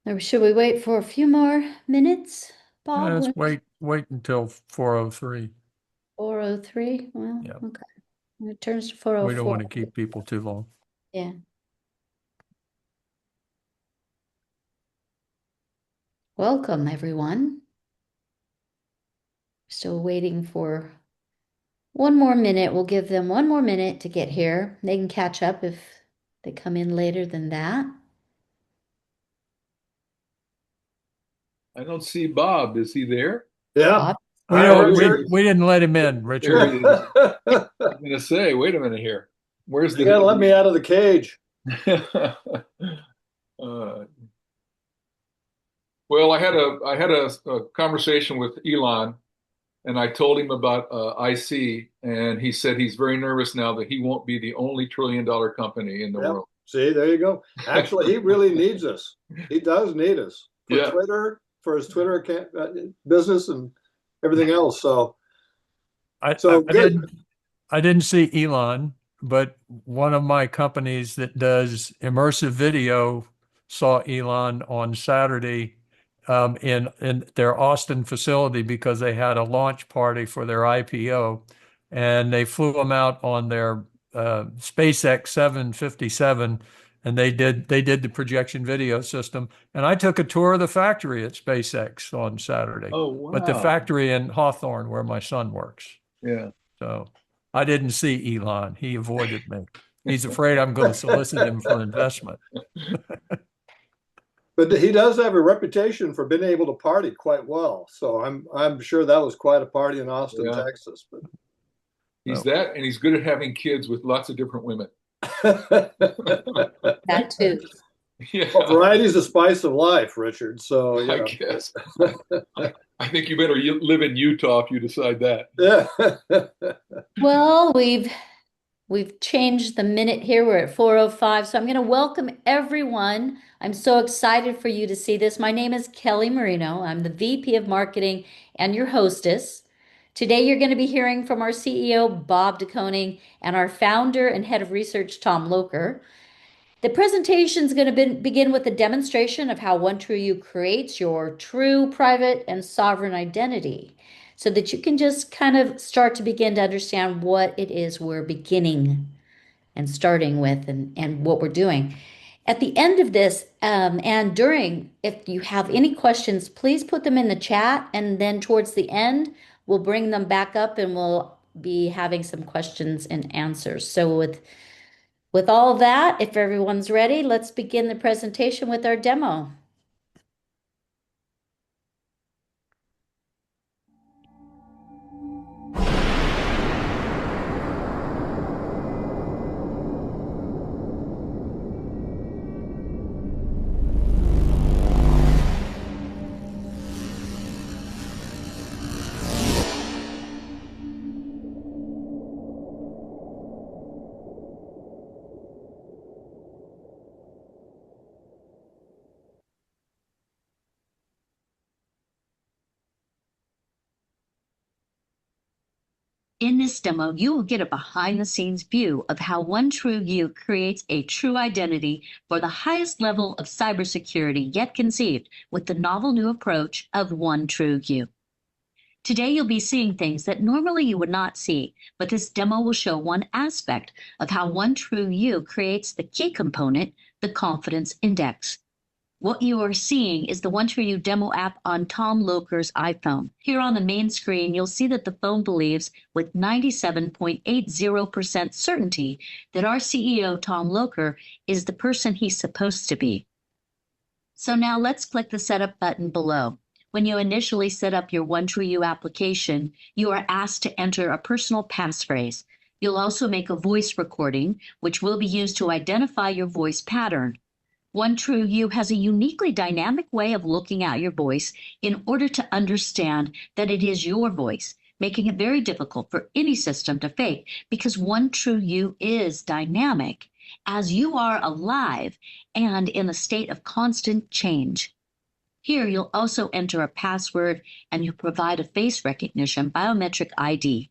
Or should we wait for a few more minutes, Bob? Let's wait until 4:03. 4:03? Well, Yeah, okay. When it turns to we don't 4:04. want to keep people too long. Yeah. Welcome, everyone. Still waiting for one more minute. We'll give them one more minute to get here. They can catch up if they come in later than that. I don't see Bob. Is he there? Yeah. Bob, We Hi, don't Oh, there we, he Richard. is. we didn't let him in, There Richard. he is. You I'm going to say, wait a minute here. Where's the gotta let me out of the cage. uh, well, I had a conversation with Elon, and I told him about IC, and he said he's very nervous now that he won't be the only trillion-dollar company in the Yep. world. See, there you go. Actually, he really needs us. He does need us for Yeah, Twitter, for his Twitter account, business, and everything else. So, I, I, so I good. didn't see Elon, but one of my companies that does immersive video saw Elon on Saturday in their Austin facility because they had a launch party for their IPO, and they flew him out on their SpaceX 757, and they did the projection video system. And I took a tour of the factory at SpaceX on Saturday, oh but the wow. factory in Hawthorne where my son works. Yeah. So I didn't see Elon. He avoided me. He's afraid I'm going to solicit him for investment. But he does have a reputation for being able to party quite well. So I'm sure that was quite a party in Austin, Yeah. Texas. But He's So that, and he's good at having kids with lots of different women. that too. well, Yeah, variety is the spice of life, Richard. So I guess. I think you better live in Utah if you decide that. yeah. Well, we've changed the minute here. We're at 4:05. So I'm going to welcome everyone. I'm so excited for you to see this. My name is Kelly Marino. I'm the VP of Marketing and your hostess. Today, you're going to be hearing from our CEO, Bob DeConing, and our founder and head of research, Tom Loker. The presentation is going to begin with a demonstration of how OneTrueU creates your true private and sovereign identity so that you can just kind of start to begin to understand what it is we're beginning and starting with and what we're doing. At the end of this and during, if you have any questions, please put them in the chat. And then towards the end, we'll bring them back up and we'll be having some questions and answers. So with all that, if everyone's ready, let's begin the presentation with our demo. In this demo, you will get a behind-the-scenes view of how OneTrueU creates a true identity for the highest level of cybersecurity yet conceived with the novel new approach of OneTrueU. Today, you'll be seeing things that normally you would not see, but this demo will show one aspect of how OneTrueU creates the key component, the confidence index. What you are seeing is the OneTrueU demo app on Tom Loker's iPhone. Here on the main screen, you'll see that the phone believes with 97.80% certainty that our CEO, Tom Loker, is the person he's supposed to be. So now let's click the Setup button below. When you initially set up your OneTrueU application, you are asked to enter a personal passphrase. You'll also make a voice recording, which will be used to identify your voice pattern. OneTrueU has a uniquely dynamic way of looking at your voice in order to understand that it is your voice, making it very difficult for any system to fake because OneTrueU is dynamic as you are alive and in a state of constant change. Here, you'll also enter a password and you'll provide a face recognition biometric ID.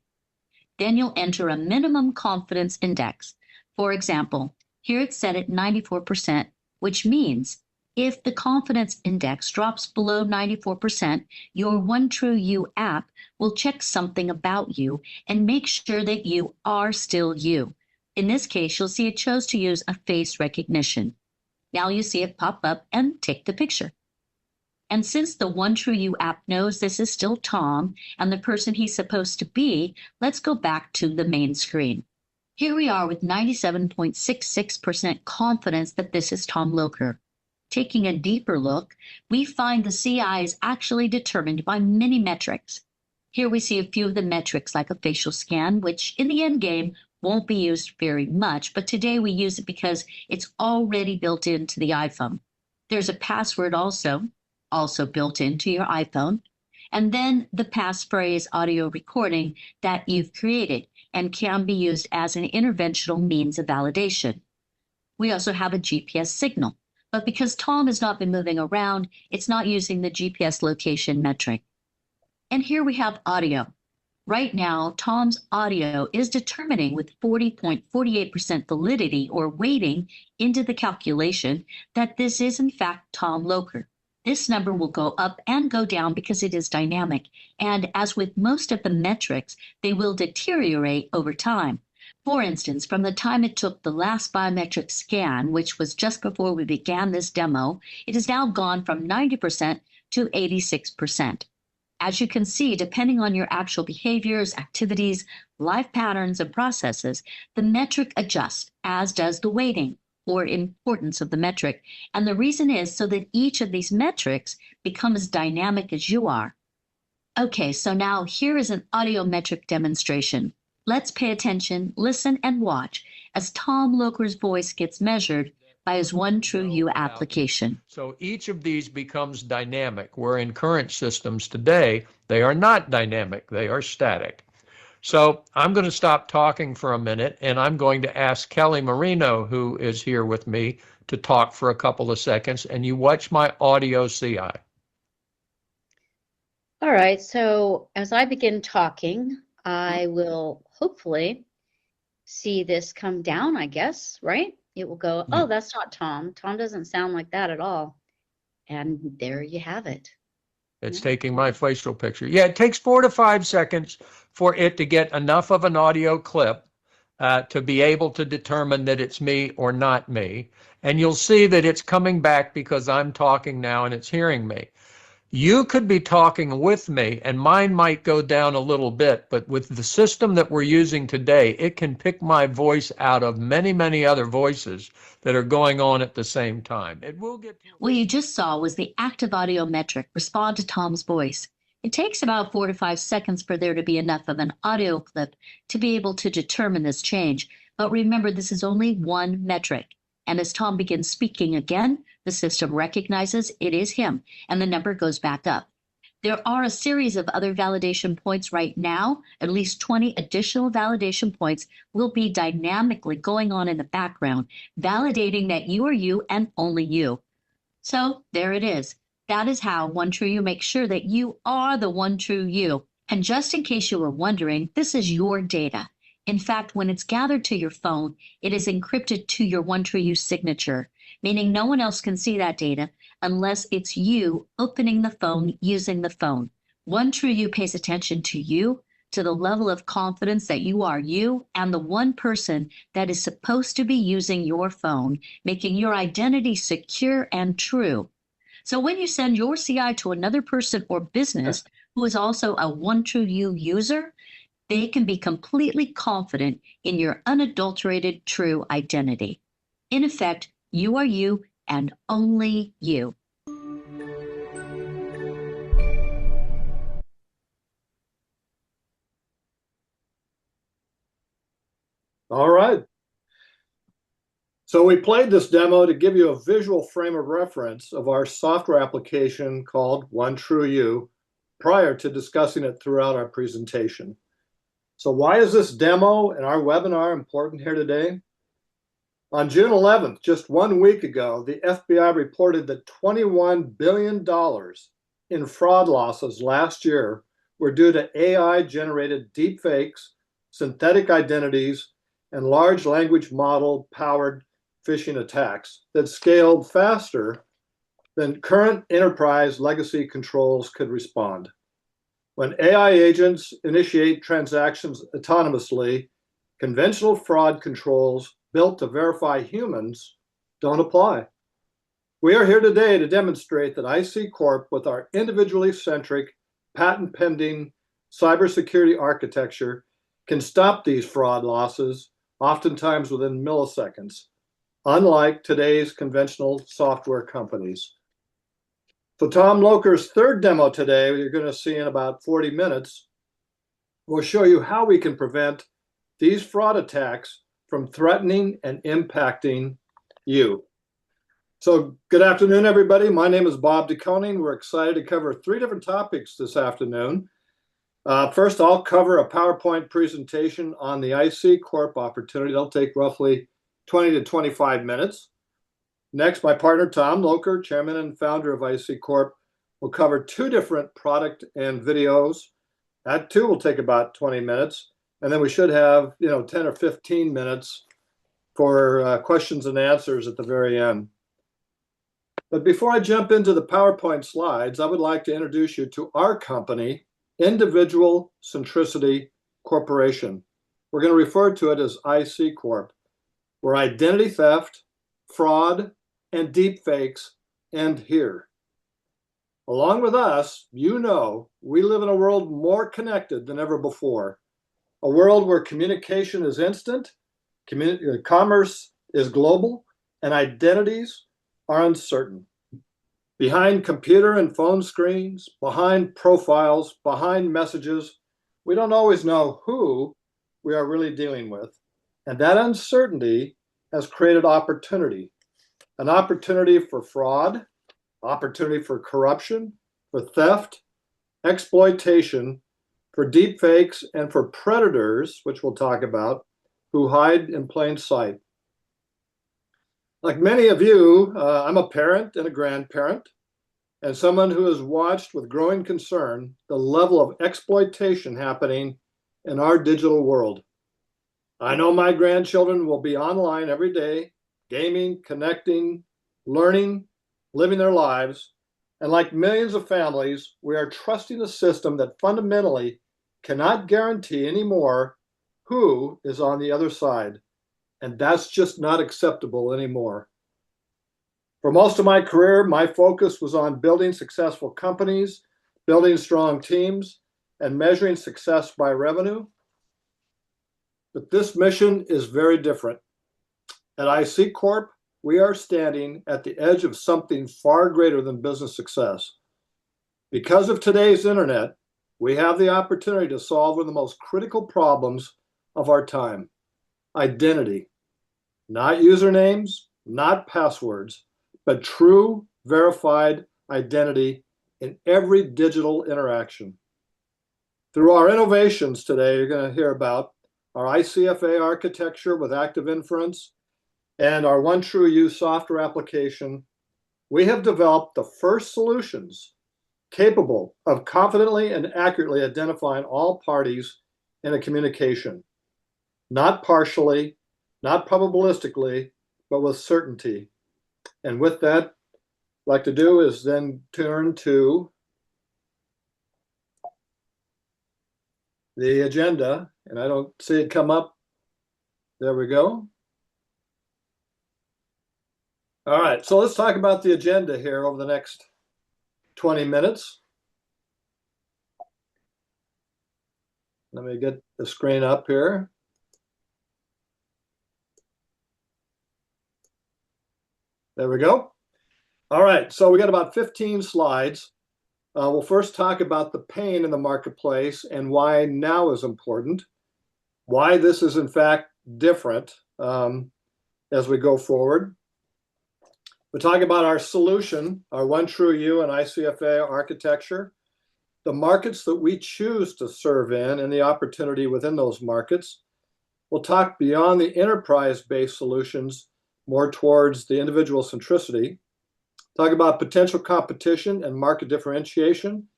Then you'll enter a minimum confidence index. For example, here it's set at 94%, which means If the confidence index drops below 94%, your OneTrueU app will check something about you and make sure that you are still you. In this case, you'll see it chose to use a face recognition. Now you see it pop up and take the picture. And since the OneTrueU app knows this is still Tom and the person he's supposed to be, let's go back to the main screen. Here we are with 97.66% confidence that this is Tom Loker. Taking a deeper look, we find the CI is actually determined by many metrics. Here we see a few of the metrics like a facial scan, which in the end game won't be used very much, but today we use it because it's already built into the iPhone. There's a password also built into your iPhone, and then the passphrase audio recording that you've created and can be used as an interventional means of validation. We also have a GPS signal, but because Tom has not been moving around, it's not using the GPS location metric. And here we have audio. Right now, Tom's audio is determining with 40.48% validity or weighting into the calculation that this is in fact Tom Loker. This number will go up and go down because it is dynamic, and as with most of the metrics, they will deteriorate over time. For instance, from the time it took the last biometric scan, which was just before we began this demo, it has now gone from 90% to 86%. As you can see, depending on your actual behaviors, activities, life patterns, and processes, the metric adjusts, as does the weighting or importance of the metric. And the reason is so that each of these metrics become as dynamic as you are. Okay, so now here is an audio metric demonstration. Let's pay attention, listen, and watch as Tom Loker's voice gets measured by his OneTrueU application. So each of these becomes dynamic, where in current systems today, they are not dynamic, they are static. So I'm going to stop talking for a minute, and I'm going to ask Kelly Marino, who is here with me, to talk for a couple of seconds, and you watch my audio CI. All right, so as I begin talking, I will hopefully see this come down, I guess, right? It will go, oh, that's not Tom. Tom doesn't sound like that at all. And there you have it. It's taking my facial picture. Yeah, it takes 4 to 5 seconds for it to get enough of an audio clip to be able to determine that it's me or not me. And you'll see that it's coming back because I'm talking now and it's hearing me. You could be talking with me and mine might go down a little bit, but with the system that we're using today, it can pick my voice out of many, many other voices that are going on at the same time. It will get. What you just saw was the active audio metric respond to Tom's voice. It takes about 4 to 5 seconds for there to be enough of an audio clip to be able to determine this change. But remember, this is only one metric. And as Tom begins speaking again, the system recognizes it is him, and the number goes back up. There are a series of other validation points right now. At least 20 additional validation points will be dynamically going on in the background, validating that you are you and only you. So there it is. That is how OneTrueU makes sure that you are the one true you. And just in case you were wondering, this is your data. In fact, when it's gathered to your phone, it is encrypted to your OneTrueU signature, meaning no one else can see that data unless it's you opening the phone using the phone. OneTrueU pays attention to you, to the level of confidence that you are you and the one person that is supposed to be using your phone, making your identity secure and true. So when you send your CI to another person or business who is also a OneTrueU user, they can be completely confident in your unadulterated true identity. In effect, you are you and only you. All right. So we played this demo to give you a visual frame of reference of our software application called OneTrueU prior to discussing it throughout our presentation. So why is this demo and our webinar important here today? On June 11th, just 1 week ago, the FBI reported that $21 billion in fraud losses last year were due to AI-generated deepfakes, synthetic identities, and large language model-powered phishing attacks that scaled faster than current enterprise legacy controls could respond. When AI agents initiate transactions autonomously, conventional fraud controls built to verify humans don't apply. We are here today to demonstrate that IC Corp, with our individually centric, patent pending cybersecurity architecture, can stop these fraud losses, oftentimes within milliseconds, unlike today's conventional software companies. So Tom Loker's third demo today, you're going to see in about 40 minutes, will show you how we can prevent these fraud attacks from threatening and impacting you. So good afternoon, everybody. My name is Bob DeConing. We're excited to cover 3 different topics this afternoon. First, I'll cover a PowerPoint presentation on the IC Corp opportunity. That'll take roughly 20 to 25 minutes. Next, my partner, Tom Loker, chairman and founder of IC Corp, will cover 2 different product and videos. That too will take about 20 minutes. And then we should have, 10 or 15 minutes for questions and answers at the very end. But before I jump into the PowerPoint slides, I would like to introduce you to our company, Individual Centricity Corporation. We're going to refer to it as IC Corp, where identity theft, fraud, and deepfakes end here. Along with us, we live in a world more connected than ever before. A world where communication is instant, commerce is global, and identities are uncertain. Behind computer and phone screens, behind profiles, behind messages, we don't always know who we are really dealing with. And that uncertainty has created opportunity. An opportunity for fraud, opportunity for corruption, for theft, exploitation, for deepfakes, and for predators, which we'll talk about, who hide in plain sight. Like many of you, I'm a parent and a grandparent, and someone who has watched with growing concern the level of exploitation happening in our digital world. I know my grandchildren will be online every day, gaming, connecting, learning, living their lives. And like millions of families, we are trusting a system that fundamentally cannot guarantee anymore who is on the other side. And that's just not acceptable anymore. For most of my career, my focus was on building successful companies, building strong teams, and measuring success by revenue. But this mission is very different. At IC Corp, we are standing at the edge of something far greater than business success. Because of today's internet, we have the opportunity to solve one of the most critical problems of our time: identity. Not usernames, not passwords, but true verified identity in every digital interaction. Through our innovations today, you're going to hear about our ICFA architecture with active inference and our OneTrueU software application. We have developed the first solutions capable of confidently and accurately identifying all parties in a communication, not partially, not probabilistically, but with certainty. And with that, I'd like to do is then turn to the agenda, and I don't see it come up. There we go. All right, so let's talk about the agenda here over the next 20 minutes. Let me get the screen up here. There we go. All right, so we got about 15 slides. We'll first talk about the pain in the marketplace and why now is important, why this is in fact different as we go forward. We'll talk about our solution, our OneTrueU and ICFA architecture, the markets that we choose to serve in and the opportunity within those markets. We'll talk beyond the enterprise-based solutions, more towards the individual centricity. Talk about potential competition and market differentiation.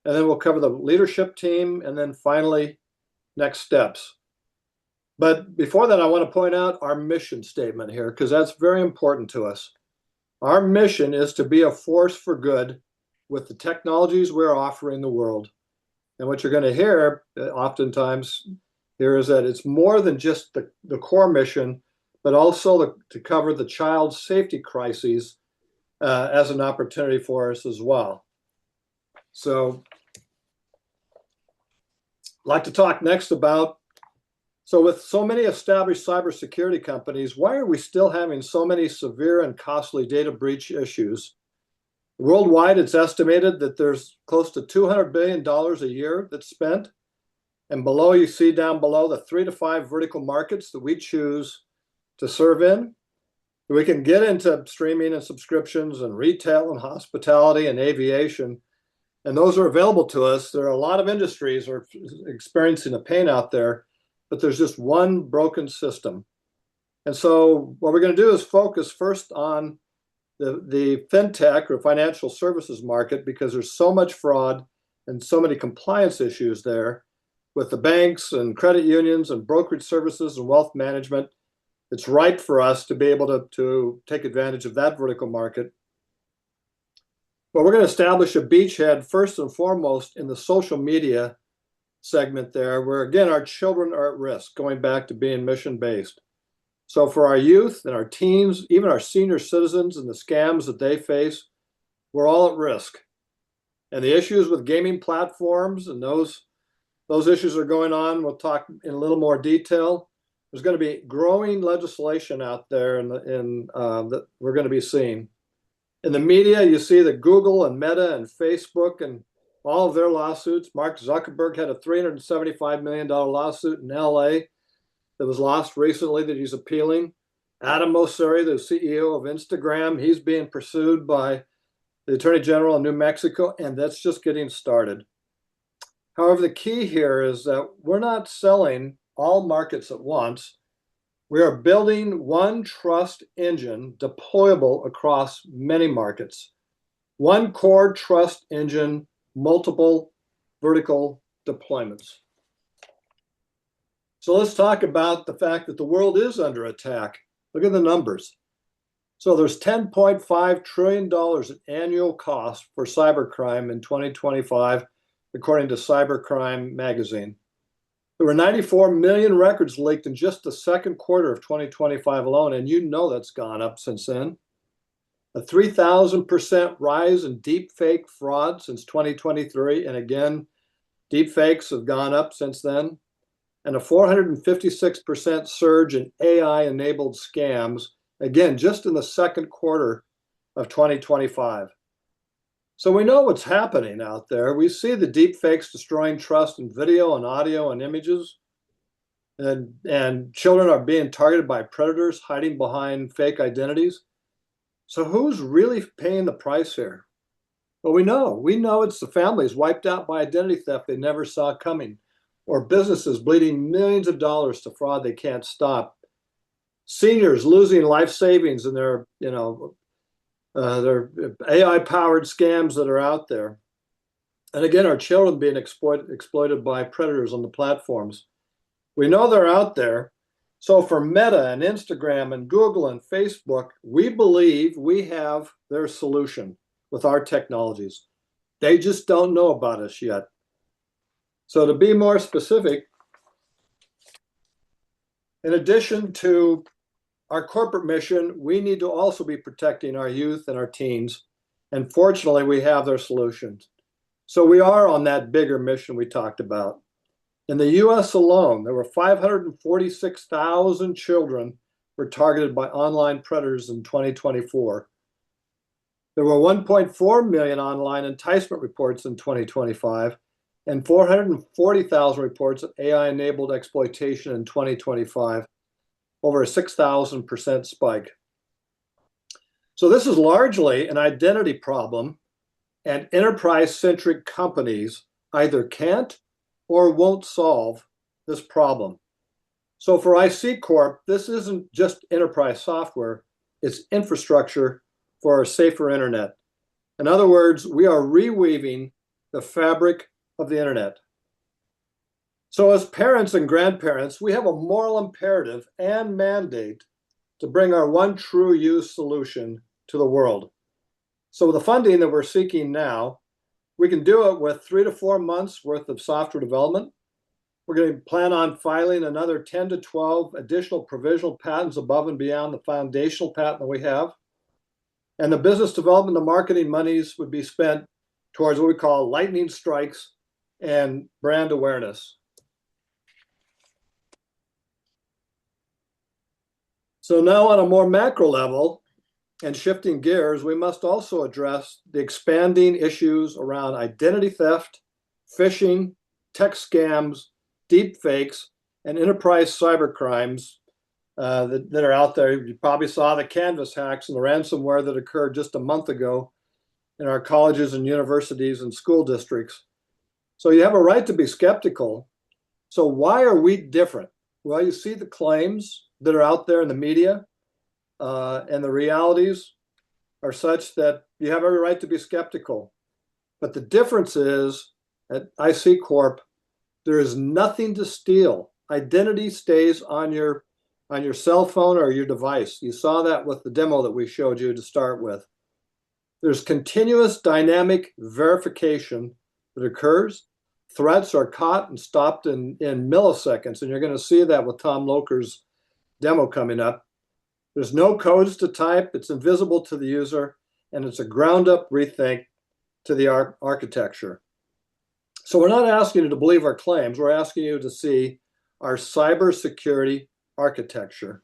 And then we'll cover the leadership team, and then finally, next steps. But before that, I want to point out our mission statement here, because that's very important to us. Our mission is to be a force for good with the technologies we're offering the world. And what you're going to hear oftentimes here is that it's more than just the core mission, but also to cover the child safety crises as an opportunity for us as well. So I'd like to talk next about, so with so many established cybersecurity companies, why are we still having so many severe and costly data breach issues? Worldwide, it's estimated that there's close to $200 billion a year that's spent. And below, you see down below the 3 to 5 vertical markets that we choose to serve in. We can get into streaming and subscriptions and retail and hospitality and aviation, and those are available to us. There are a lot of industries that are experiencing a pain out there, but there's just one broken system. And so what we're going to do is focus first on the fintech or financial services market, because there's so much fraud and so many compliance issues there with the banks and credit unions and brokerage services and wealth management. It's right for us to be able to take advantage of that vertical market. But we're going to establish a beachhead first and foremost in the social media segment there, where again, our children are at risk, going back to being mission-based. So for our youth and our teens, even our senior citizens and the scams that they face, we're all at risk. And the issues with gaming platforms and those issues are going on. We'll talk in a little more detail. There's going to be growing legislation out there that we're going to be seeing. In the media, you see that Google and Meta and Facebook and all of their lawsuits. Mark Zuckerberg had a $375 million lawsuit in LA that was lost recently that he's appealing. Adam Mosseri, the CEO of Instagram, he's being pursued by the Attorney General in New Mexico, and that's just getting started. However, the key here is that we're not selling all markets at once. We are building one trust engine deployable across many markets. One core trust engine, multiple vertical deployments. So let's talk about the fact that the world is under attack. Look at the numbers. So there's $10.5 trillion in annual cost for cybercrime in 2025, according to Cybercrime magazine. There were 94 million records leaked in just the second quarter of 2025 alone, and you know that's gone up since then. A 3,000% rise in deepfake fraud since 2023, and again, deepfakes have gone up since then. And a 456% surge in AI-enabled scams, again, just in the second quarter of 2025. So we know what's happening out there. We see the deepfakes destroying trust in video and audio and images. And children are being targeted by predators hiding behind fake identities. So who's really paying the price here? Well, we know it's the families wiped out by identity theft they never saw coming, or businesses bleeding millions of dollars to fraud they can't stop. Seniors losing life savings in their AI-powered scams that are out there. And again, our children being exploited by predators on the platforms. We know they're out there. So for Meta and Instagram and Google and Facebook, we believe we have their solution with our technologies. They just don't know about us yet. So to be more specific, in addition to our corporate mission, we need to also be protecting our youth and our teens. And fortunately, we have their solutions. So we are on that bigger mission we talked about. In the US alone, there were 546,000 children were targeted by online predators in 2024. There were 1.4 million online enticement reports in 2025 and 440,000 reports of AI-enabled exploitation in 2025. Over a 6,000% spike. So this is largely an identity problem, and enterprise-centric companies either can't or won't solve this problem. So for IC Corp, this isn't just enterprise software, it's infrastructure for a safer internet. In other words, we are reweaving the fabric of the internet. So as parents and grandparents, we have a moral imperative and mandate to bring our one true you solution to the world. So the funding that we're seeking now, we can do it with 3 to 4 months worth of software development. We're going to plan on filing another 10 to 12 additional provisional patents above and beyond the foundational patent that we have. And the business development and marketing monies would be spent towards what we call lightning strikes and brand awareness. So now on a more macro level and shifting gears, we must also address the expanding issues around identity theft, phishing, tech scams, deep fakes, and enterprise cyber crimes that are out there. You probably saw the Canvas hacks and the ransomware that occurred just a month ago in our colleges and universities and school districts. So you have a right to be skeptical. So why are we different? Well, you see the claims that are out there in the media, and the realities are such that you have every right to be skeptical. But the difference is at IC Corp, there is nothing to steal. Identity stays on your cell phone or your device. You saw that with the demo that we showed you to start with. There's continuous dynamic verification that occurs. Threats are caught and stopped in milliseconds, and you're going to see that with Tom Loker's demo coming up. There's no codes to type. It's invisible to the user, and it's a ground-up rethink to the architecture. So we're not asking you to believe our claims. We're asking you to see our cybersecurity architecture.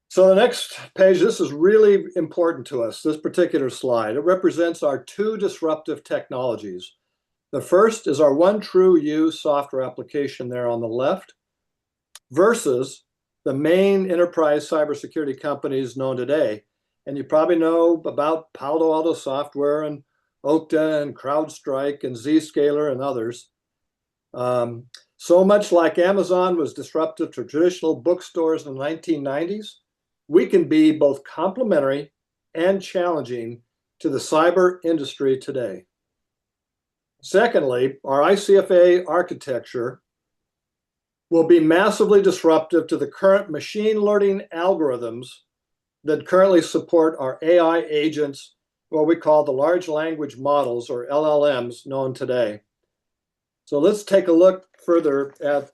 So the next page, this is really important to us, this particular slide. It represents our two disruptive technologies. The first is our OneTrueU software application there on the left versus the main enterprise cybersecurity companies known today. And you probably know about Palo Alto Software and Okta and CrowdStrike and Zscaler and others. So much like Amazon was disruptive to traditional bookstores in the 1990s, we can be both complementary and challenging to the cyber industry today. Secondly, our ICFA architecture will be massively disruptive to the current machine learning algorithms that currently support our AI agents, what we call the large language models or LLMs known today. So let's take a look further at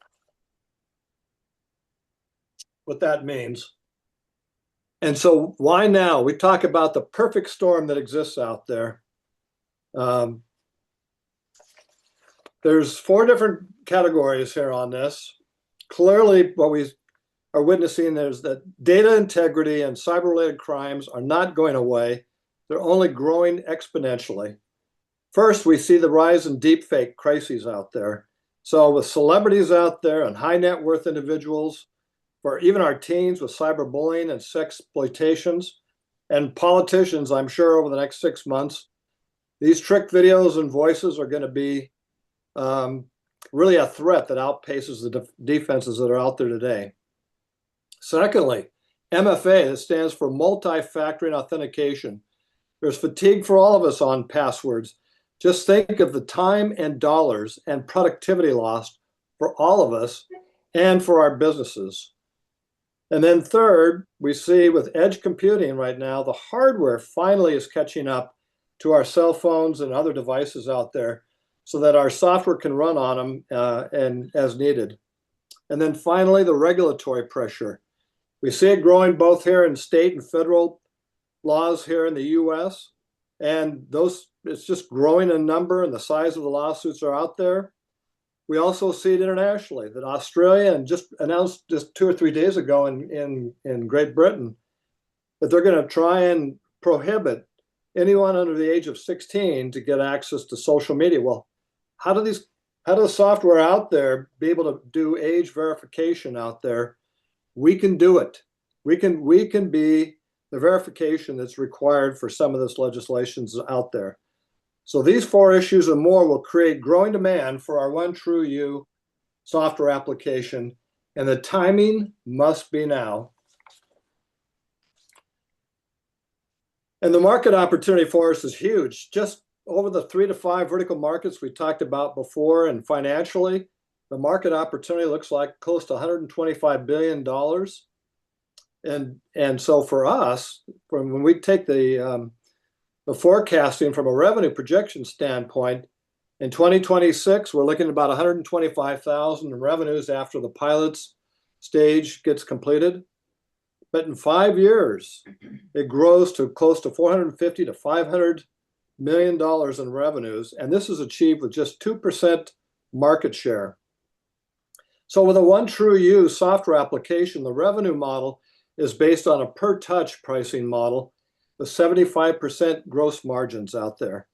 what that means. And so why now? We talk about the perfect storm that exists out there. There's 4 different categories here on this. Clearly, what we are witnessing is that data integrity and cyber-related crimes are not going away. They're only growing exponentially. First, we see the rise in deepfake crises out there. So with celebrities out there and high net worth individuals, for even our teens with cyberbullying and sex exploitations, and politicians, I'm sure over the next 6 months, these trick videos and voices are going to be really a threat that outpaces the defenses that are out there today. Secondly, MFA, that stands for multi-factor authentication. There's fatigue for all of us on passwords. Just think of the time and dollars and productivity lost for all of us and for our businesses. And then third, we see with edge computing right now, the hardware finally is catching up to our cell phones and other devices out there so that our software can run on them and as needed. And then finally, the regulatory pressure. We see it growing both here in state and federal laws here in the US. And those, it's just growing in number and the size of the lawsuits are out there. We also see it internationally, that Australia and just announced just 2 or 3 days ago in Great Britain that they're going to try and prohibit anyone under the age of 16 to get access to social media. Well, how do the software out there be able to do age verification out there? We can do it. We can be the verification that's required for some of this legislation out there. So these 4 issues and more will create growing demand for our OneTrueU software application, and the timing must be now. And the market opportunity for us is huge. Just over the 3 to 5 vertical markets we talked about before, and financially, the market opportunity looks like close to $125 billion. And so for us, when we take the forecasting from a revenue projection standpoint, in 2026, we're looking at about 125,000 in revenues after the pilots stage gets completed. But in 5 years, it grows to close to 450 to 500 million dollars in revenues, and this is achieved with just 2% market share. So with a OneTrueU software application, the revenue model is based on a per touch pricing model with 75% gross margins out there.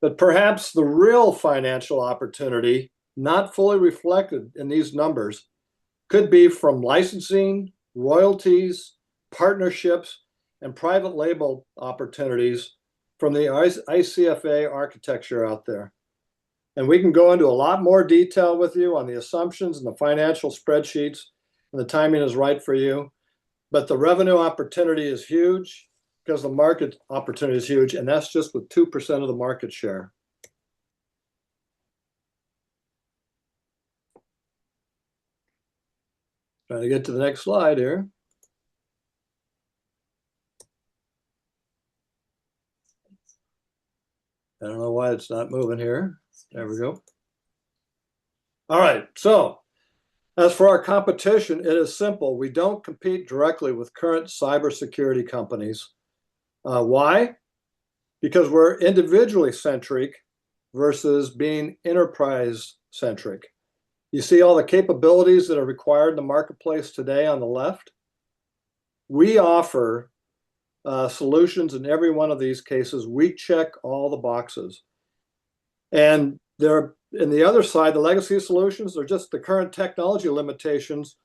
But perhaps the real financial opportunity, not fully reflected in these numbers, could be from licensing, royalties, partnerships, and private label opportunities from the ICFA architecture out there. And we can go into a lot more detail with you on the assumptions and the financial spreadsheets, and the timing is right for you. But the revenue opportunity is huge because the market opportunity is huge, and that's just with 2% of the market share. Trying to get to the next slide here. I don't know why it's not moving here. There we go. All right, so as for our competition, it is simple. We don't compete directly with current cybersecurity companies. Why? Because we're individually centric versus being enterprise centric. You see all the capabilities that are required in the marketplace today on the left? We offer solutions in every one of these cases. We check all the boxes. And they're in the other side, the legacy solutions are just the current technology limitations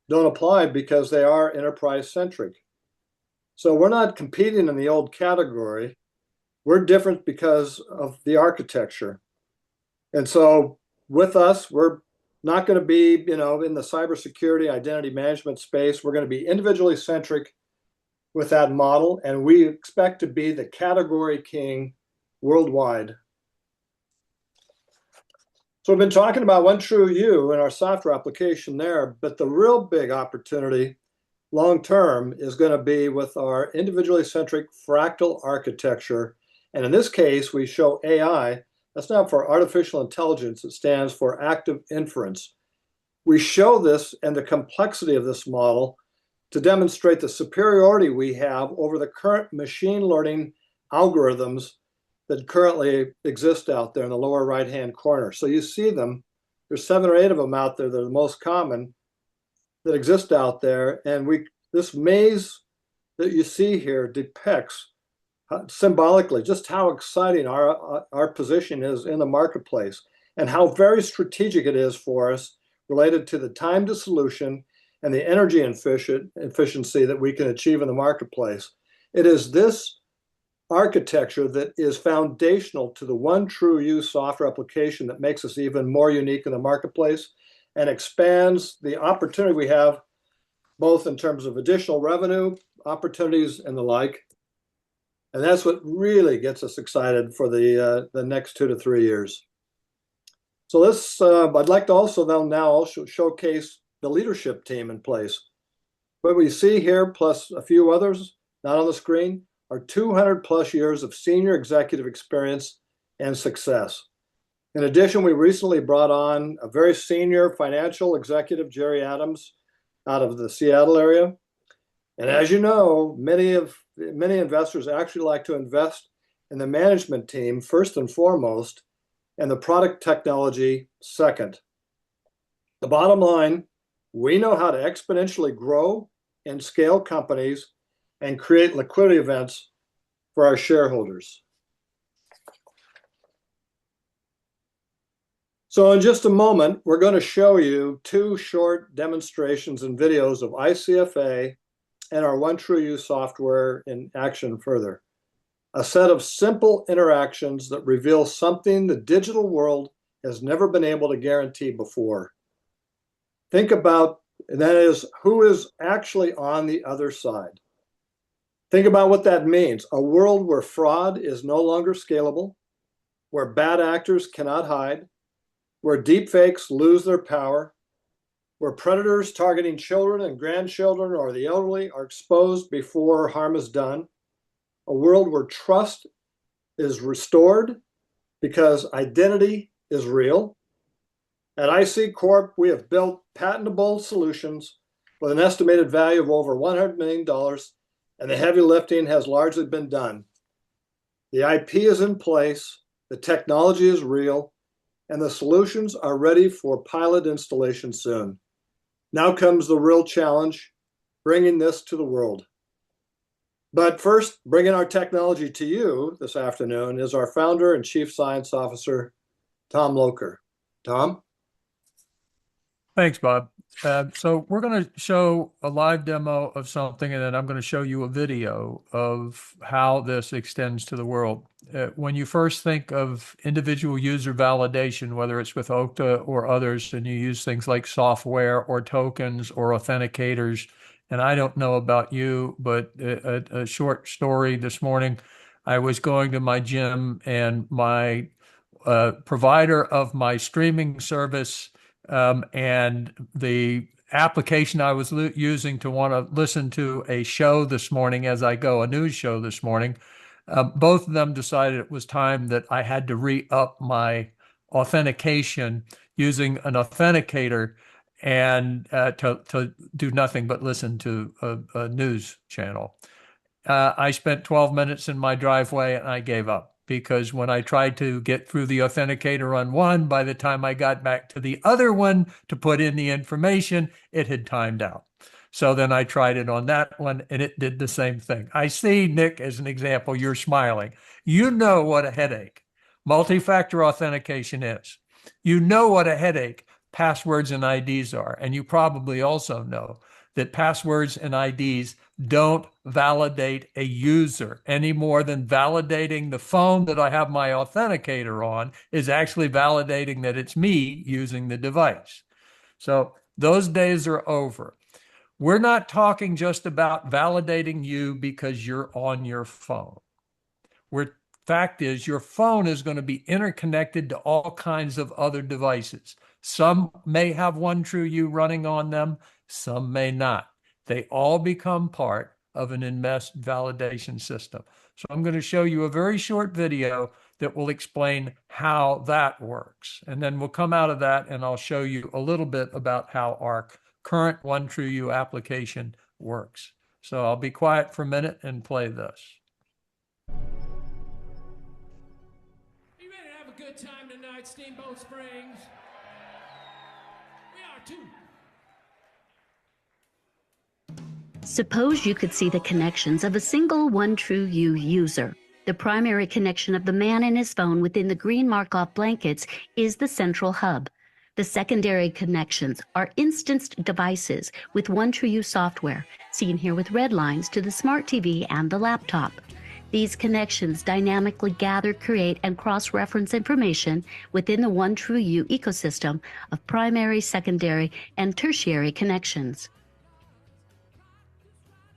don't apply because they are enterprise centric. So we're not competing in the old category. We're different because of the architecture. And so with us, we're not going to be, in the cybersecurity identity management space. We're going to be individually centric with that model, and we expect to be the category king worldwide. So we've been talking about OneTrueU and our software application there, but the real big opportunity long-term is going to be with our individually centric fractal architecture. And in this case, we show AI. That's not for artificial intelligence. It stands for active inference. We show this and the complexity of this model to demonstrate the superiority we have over the current machine learning algorithms that currently exist out there in the lower right-hand corner. So you see them. There's 7 or 8 of them out there. They're the most common that exist out there. And this maze that you see here depicts symbolically just how exciting our position is in the marketplace and how very strategic it is for us related to the time to solution and the energy efficiency that we can achieve in the marketplace. It is this architecture that is foundational to the OneTrueU software application that makes us even more unique in the marketplace and expands the opportunity we have both in terms of additional revenue opportunities and the like. And that's what really gets us excited for the next 2 to 3 years. So I'd like to also now showcase the leadership team in place. What we see here, plus a few others, not on the screen, are 200 plus years of senior executive experience and success. In addition, we recently brought on a very senior financial executive, Jerry Adams, out of the Seattle area. And as you know, many investors actually like to invest in the management team first and foremost, and the product technology second. The bottom line, we know how to exponentially grow and scale companies and create liquidity events for our shareholders. So in just a moment, we're going to show you 2 short demonstrations and videos of ICFA and our OneTrueU software in action further. A set of simple interactions that reveal something the digital world has never been able to guarantee before. Think about, and that is, who is actually on the other side. Think about what that means. A world where fraud is no longer scalable, where bad actors cannot hide, where deepfakes lose their power, where predators targeting children and grandchildren or the elderly are exposed before harm is done. A world where trust is restored because identity is real. At IC Corp, we have built patentable solutions with an estimated value of over $100 million, and the heavy lifting has largely been done. The IP is in place, the technology is real, and the solutions are ready for pilot installation soon. Now comes the real challenge, bringing this to the world. But first, bringing our technology to you this afternoon is our founder and chief science officer, Tom Locher. Tom? Thanks, Bob. So we're going to show a live demo of something, and then I'm going to show you a video of how this extends to the world. When you first think of individual user validation, whether it's with Okta or others, and you use things like software or tokens or authenticators, and I don't know about you, but a short story this morning, I was going to my gym and my provider of my streaming service and the application I was using to want to listen to a show this morning as I go, a news show this morning, both of them decided it was time that I had to re-up my authentication using an authenticator and to do nothing but listen to a news channel. I spent 12 minutes in my driveway and I gave up because when I tried to get through the authenticator on one, by the time I got back to the other one to put in the information, it had timed out. So then I tried it on that one and it did the same thing. I see, Nick, as an example, you're smiling. You know what a headache multi-factor authentication is. You know what a headache passwords and IDs are. And you probably also know that passwords and IDs don't validate a user any more than validating the phone that I have my authenticator on is actually validating that it's me using the device. So those days are over. We're not talking just about validating you because you're on your phone. Fact is, your phone is going to be interconnected to all kinds of other devices. Some may have OneTrueU running on them, some may not. They all become part of an enmeshed validation system. So I'm going to show you a very short video that will explain how that works. And then we'll come out of that and I'll show you a little bit about how our current OneTrueU application works. So I'll be quiet for a minute and play this. Good time tonight, Steamboat Springs. We are too. Suppose you could see the connections of a single OneTrueU user. The primary connection of the man and his phone within the green Markov blankets is the central hub. The secondary connections are instanced devices with OneTrueU software, seen here with red lines to the smart TV and the laptop. These connections dynamically gather, create, and cross-reference information within the OneTrueU ecosystem of primary, secondary, and tertiary connections.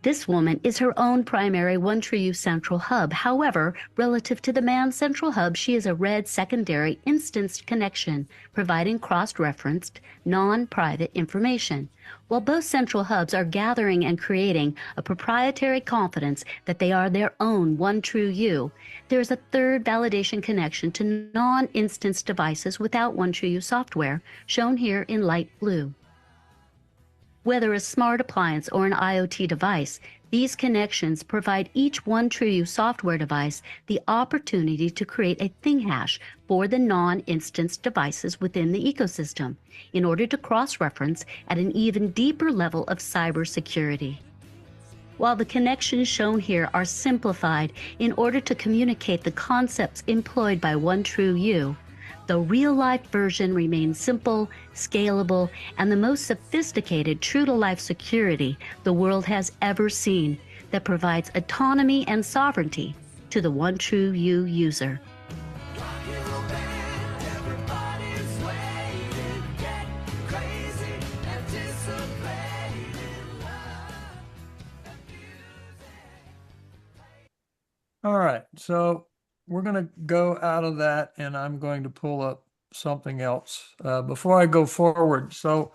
This woman is her own primary OneTrueU central hub. However, relative to the man's central hub, she is a red secondary instanced connection, providing cross-referenced, non-private information. While both central hubs are gathering and creating a proprietary confidence that they are their own OneTrueU, there is a third validation connection to non-instance devices without OneTrueU software, shown here in light blue. Whether a smart appliance or an IoT device, these connections provide each OneTrueU software device the opportunity to create a thing hash for the non-instance devices within the ecosystem in order to cross-reference at an even deeper level of cybersecurity. While the connections shown here are simplified in order to communicate the concepts employed by OneTrueU, the real-life version remains simple, scalable, and the most sophisticated true-to-life security the world has ever seen that provides autonomy and sovereignty to the OneTrueU user. All right, so we're going to go out of that and I'm going to pull up something else before I go forward. So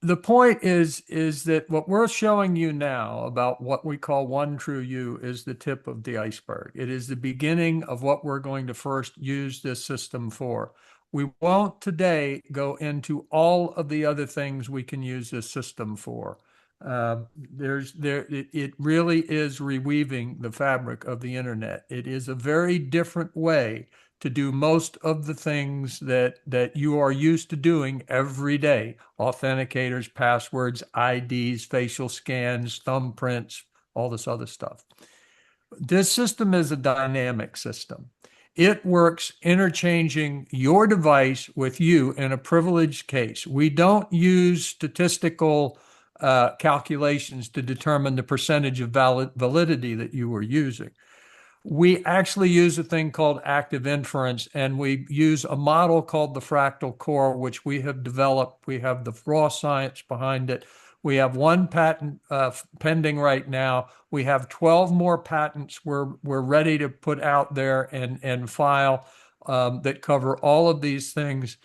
the point is that what we're showing you now about what we call one true you is the tip of the iceberg. It is the beginning of what we're going to first use this system for. We won't today go into all of the other things we can use this system for. It really is reweaving the fabric of the internet. It is a very different way to do most of the things that you are used to doing every day. Authenticators, passwords, IDs, facial scans, thumbprints, all this other stuff. This system is a dynamic system. It works interchanging your device with you in a privileged case. We don't use statistical calculations to determine the percentage of validity that you were using. We actually use a thing called active inference, and we use a model called the fractal core, which we have developed. We have the raw science behind it. We have one patent pending right now. We have 12 more patents we're ready to put out there and file that cover all of these things.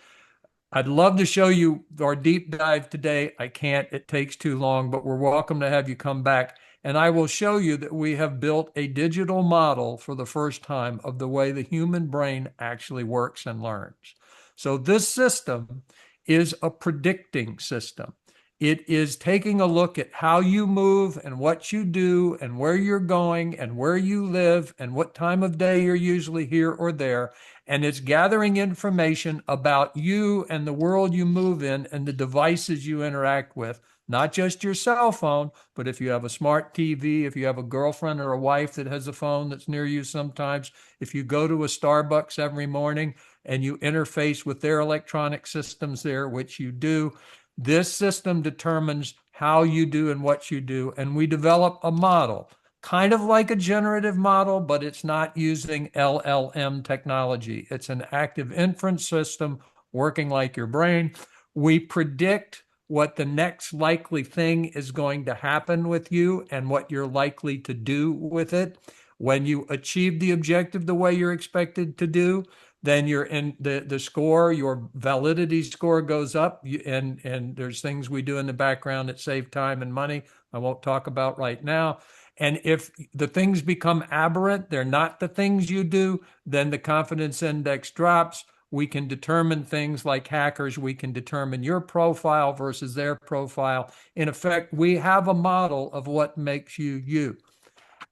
I'd love to show you our deep dive today. I can't, it takes too long, but we're welcome to have you come back. And I will show you that we have built a digital model for the first time of the way the human brain actually works and learns. So this system is a predicting system. It is taking a look at how you move and what you do and where you're going and where you live and what time of day you're usually here or there. And it's gathering information about you and the world you move in and the devices you interact with, not just your cell phone, but if you have a smart TV, if you have a girlfriend or a wife that has a phone that's near you sometimes, if you go to a Starbucks every morning and you interface with their electronic systems there, which you do, this system determines how you do and what you do. And we develop a model, kind of like a generative model, but it's not using LLM technology. It's an active inference system working like your brain. We predict what the next likely thing is going to happen with you and what you're likely to do with it. When you achieve the objective the way you're expected to do, then you're in the score, your validity score goes up, and there's things we do in the background that save time and money I won't talk about right now. And if the things become aberrant, they're not the things you do, then the confidence index drops. We can determine things like hackers. We can determine your profile versus their profile. In effect, we have a model of what makes you you.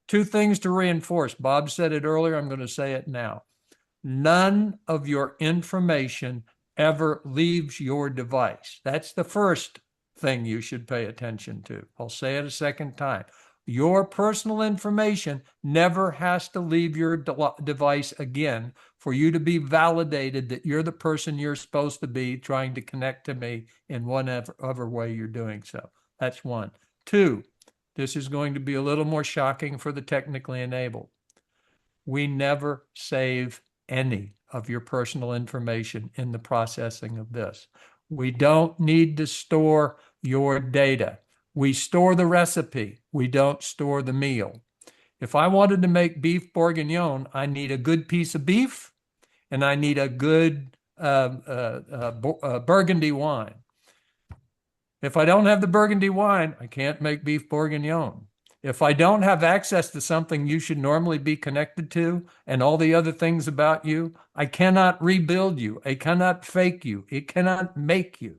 Two things to reinforce. Bob said it earlier. I'm going to say it now. None of your information ever leaves your device. That's the first thing you should pay attention to. I'll say it a second time. Your personal information never has to leave your device again for you to be validated that you're the person you're supposed to be trying to connect to me in whatever way you're doing so. That's one. Two, this is going to be a little more shocking for the technically enabled. We never save any of your personal information in the processing of this. We don't need to store your data. We store the recipe. We don't store the meal. If I wanted to make beef bourguignon, I need a good piece of beef and I need a good Burgundy wine. If I don't have the Burgundy wine, I can't make beef bourguignon. If I don't have access to something you should normally be connected to and all the other things about you, I cannot rebuild you. I cannot fake you. It cannot make you.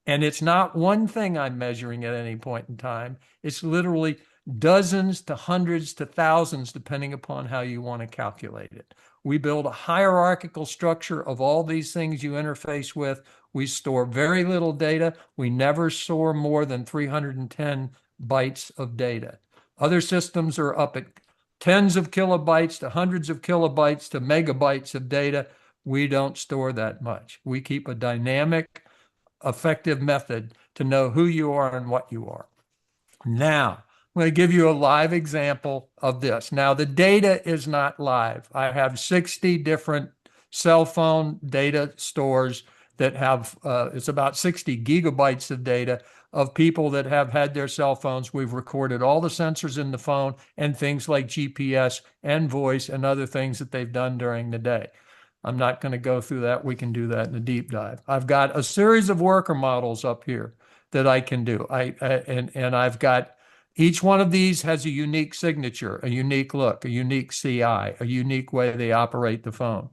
And it's not one thing I'm measuring at any point in time. It's literally dozens to hundreds to thousands, depending upon how you want to calculate it. We build a hierarchical structure of all these things you interface with. We store very little data. We never store more than 310 bytes of data. Other systems are up at tens of kilobytes to hundreds of kilobytes to megabytes of data. We don't store that much. We keep a dynamic, effective method to know who you are and what you are. Now, I'm going to give you a live example of this. Now, the data is not live. I have 60 different cell phone data stores that have, it's about 60 gigabytes of data of people that have had their cell phones. We've recorded all the sensors in the phone and things like GPS and voice and other things that they've done during the day. I'm not going to go through that. We can do that in a deep dive. I've got a series of worker models up here. that I can do. And I've got each one of these has a unique signature, a unique look, a unique CI, a unique way they operate the phone.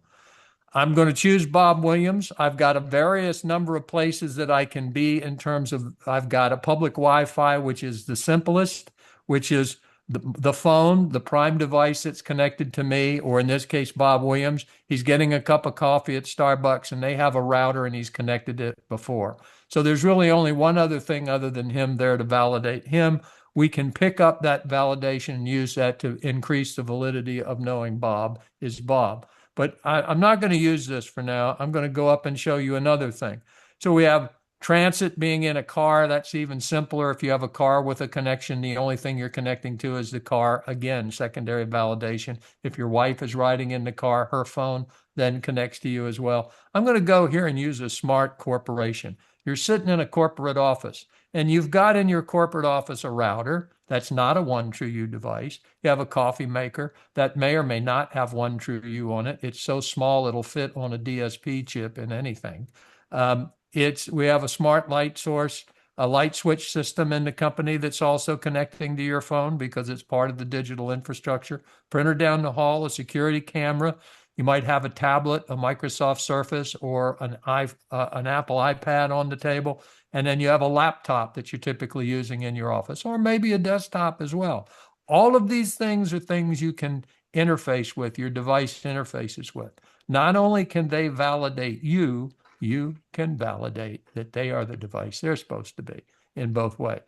I'm going to choose Bob Williams. I've got a various number of places that I can be in terms of, I've got a public Wi-Fi, which is the simplest, which is the phone, the prime device that's connected to me, or in this case, Bob Williams. He's getting a cup of coffee at Starbucks and they have a router and he's connected it before. So there's really only one other thing other than him there to validate him. We can pick up that validation and use that to increase the validity of knowing Bob is Bob. But I'm not going to use this for now. I'm going to go up and show you another thing. So we have transit being in a car. That's even simpler. If you have a car with a connection, the only thing you're connecting to is the car. Again, secondary validation. If your wife is riding in the car, her phone then connects to you as well. I'm going to go here and use a smart corporation. You're sitting in a corporate office and you've got in your corporate office a router. That's not a OneTrueU device. You have a coffee maker that may or may not have OneTrueU on it. It's so small it'll fit on a DSP chip in anything. We have a smart light source, a light switch system in the company that's also connecting to your phone because it's part of the digital infrastructure. Printer down the hall, a security camera. You might have a tablet, a Microsoft Surface, or an Apple iPad on the table. And then you have a laptop that you're typically using in your office, or maybe a desktop as well. All of these things are things you can interface with, your device interfaces with. Not only can they validate you, you can validate that they are the device they're supposed to be in both ways.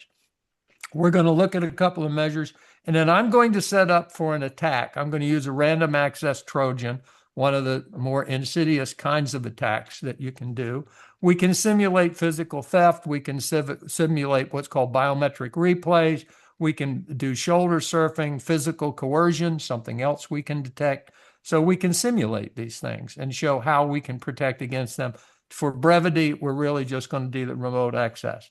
We're going to look at a couple of measures, and then I'm going to set up for an attack. I'm going to use a random access Trojan, one of the more insidious kinds of attacks that you can do. We can simulate physical theft. We can simulate what's called biometric replays. We can do shoulder surfing, physical coercion, something else we can detect. So we can simulate these things and show how we can protect against them. For brevity, we're really just going to do the remote access.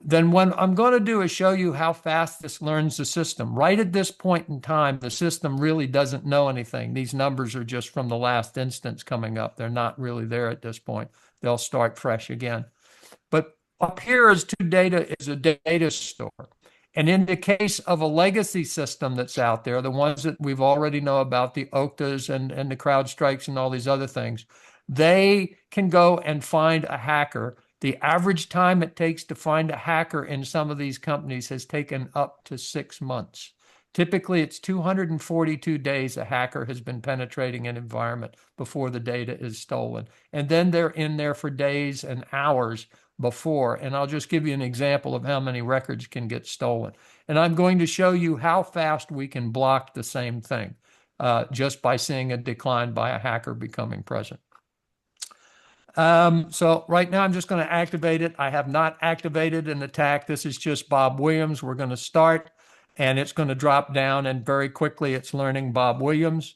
Then what I'm going to do is show you how fast this learns the system. Right at this point in time, the system really doesn't know anything. These numbers are just from the last instance coming up. They're not really there at this point. They'll start fresh again. But up here is a data store. And in the case of a legacy system that's out there, the ones that we've already know about, the Oktas and the CrowdStrikes and all these other things, they can go and find a hacker. The average time it takes to find a hacker in some of these companies has taken up to 6 months. Typically, it's 242 days a hacker has been penetrating an environment before the data is stolen. And then they're in there for days and hours before. And I'll just give you an example of how many records can get stolen. And I'm going to show you how fast we can block the same thing just by seeing a decline by a hacker becoming present. So right now I'm just going to activate it. I have not activated an attack. This is just Bob Williams. We're going to start and it's going to drop down and very quickly it's learning Bob Williams.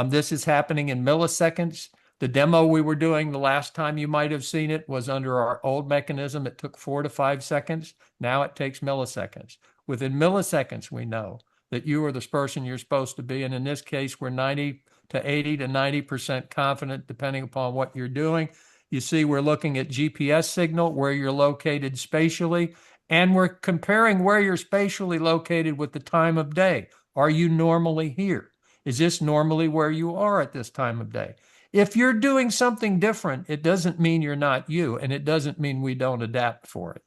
This is happening in milliseconds. The demo we were doing the last time you might have seen it was under our old mechanism. It took 4 to 5 seconds. Now it takes milliseconds. Within milliseconds, we know that you are the person you're supposed to be. And in this case, we're 90 to 80 to 90% confident, depending upon what you're doing. You see, we're looking at GPS signal, where you're located spatially, and we're comparing where you're spatially located with the time of day. Are you normally here? Is this normally where you are at this time of day? If you're doing something different, it doesn't mean you're not you, and it doesn't mean we don't adapt for it.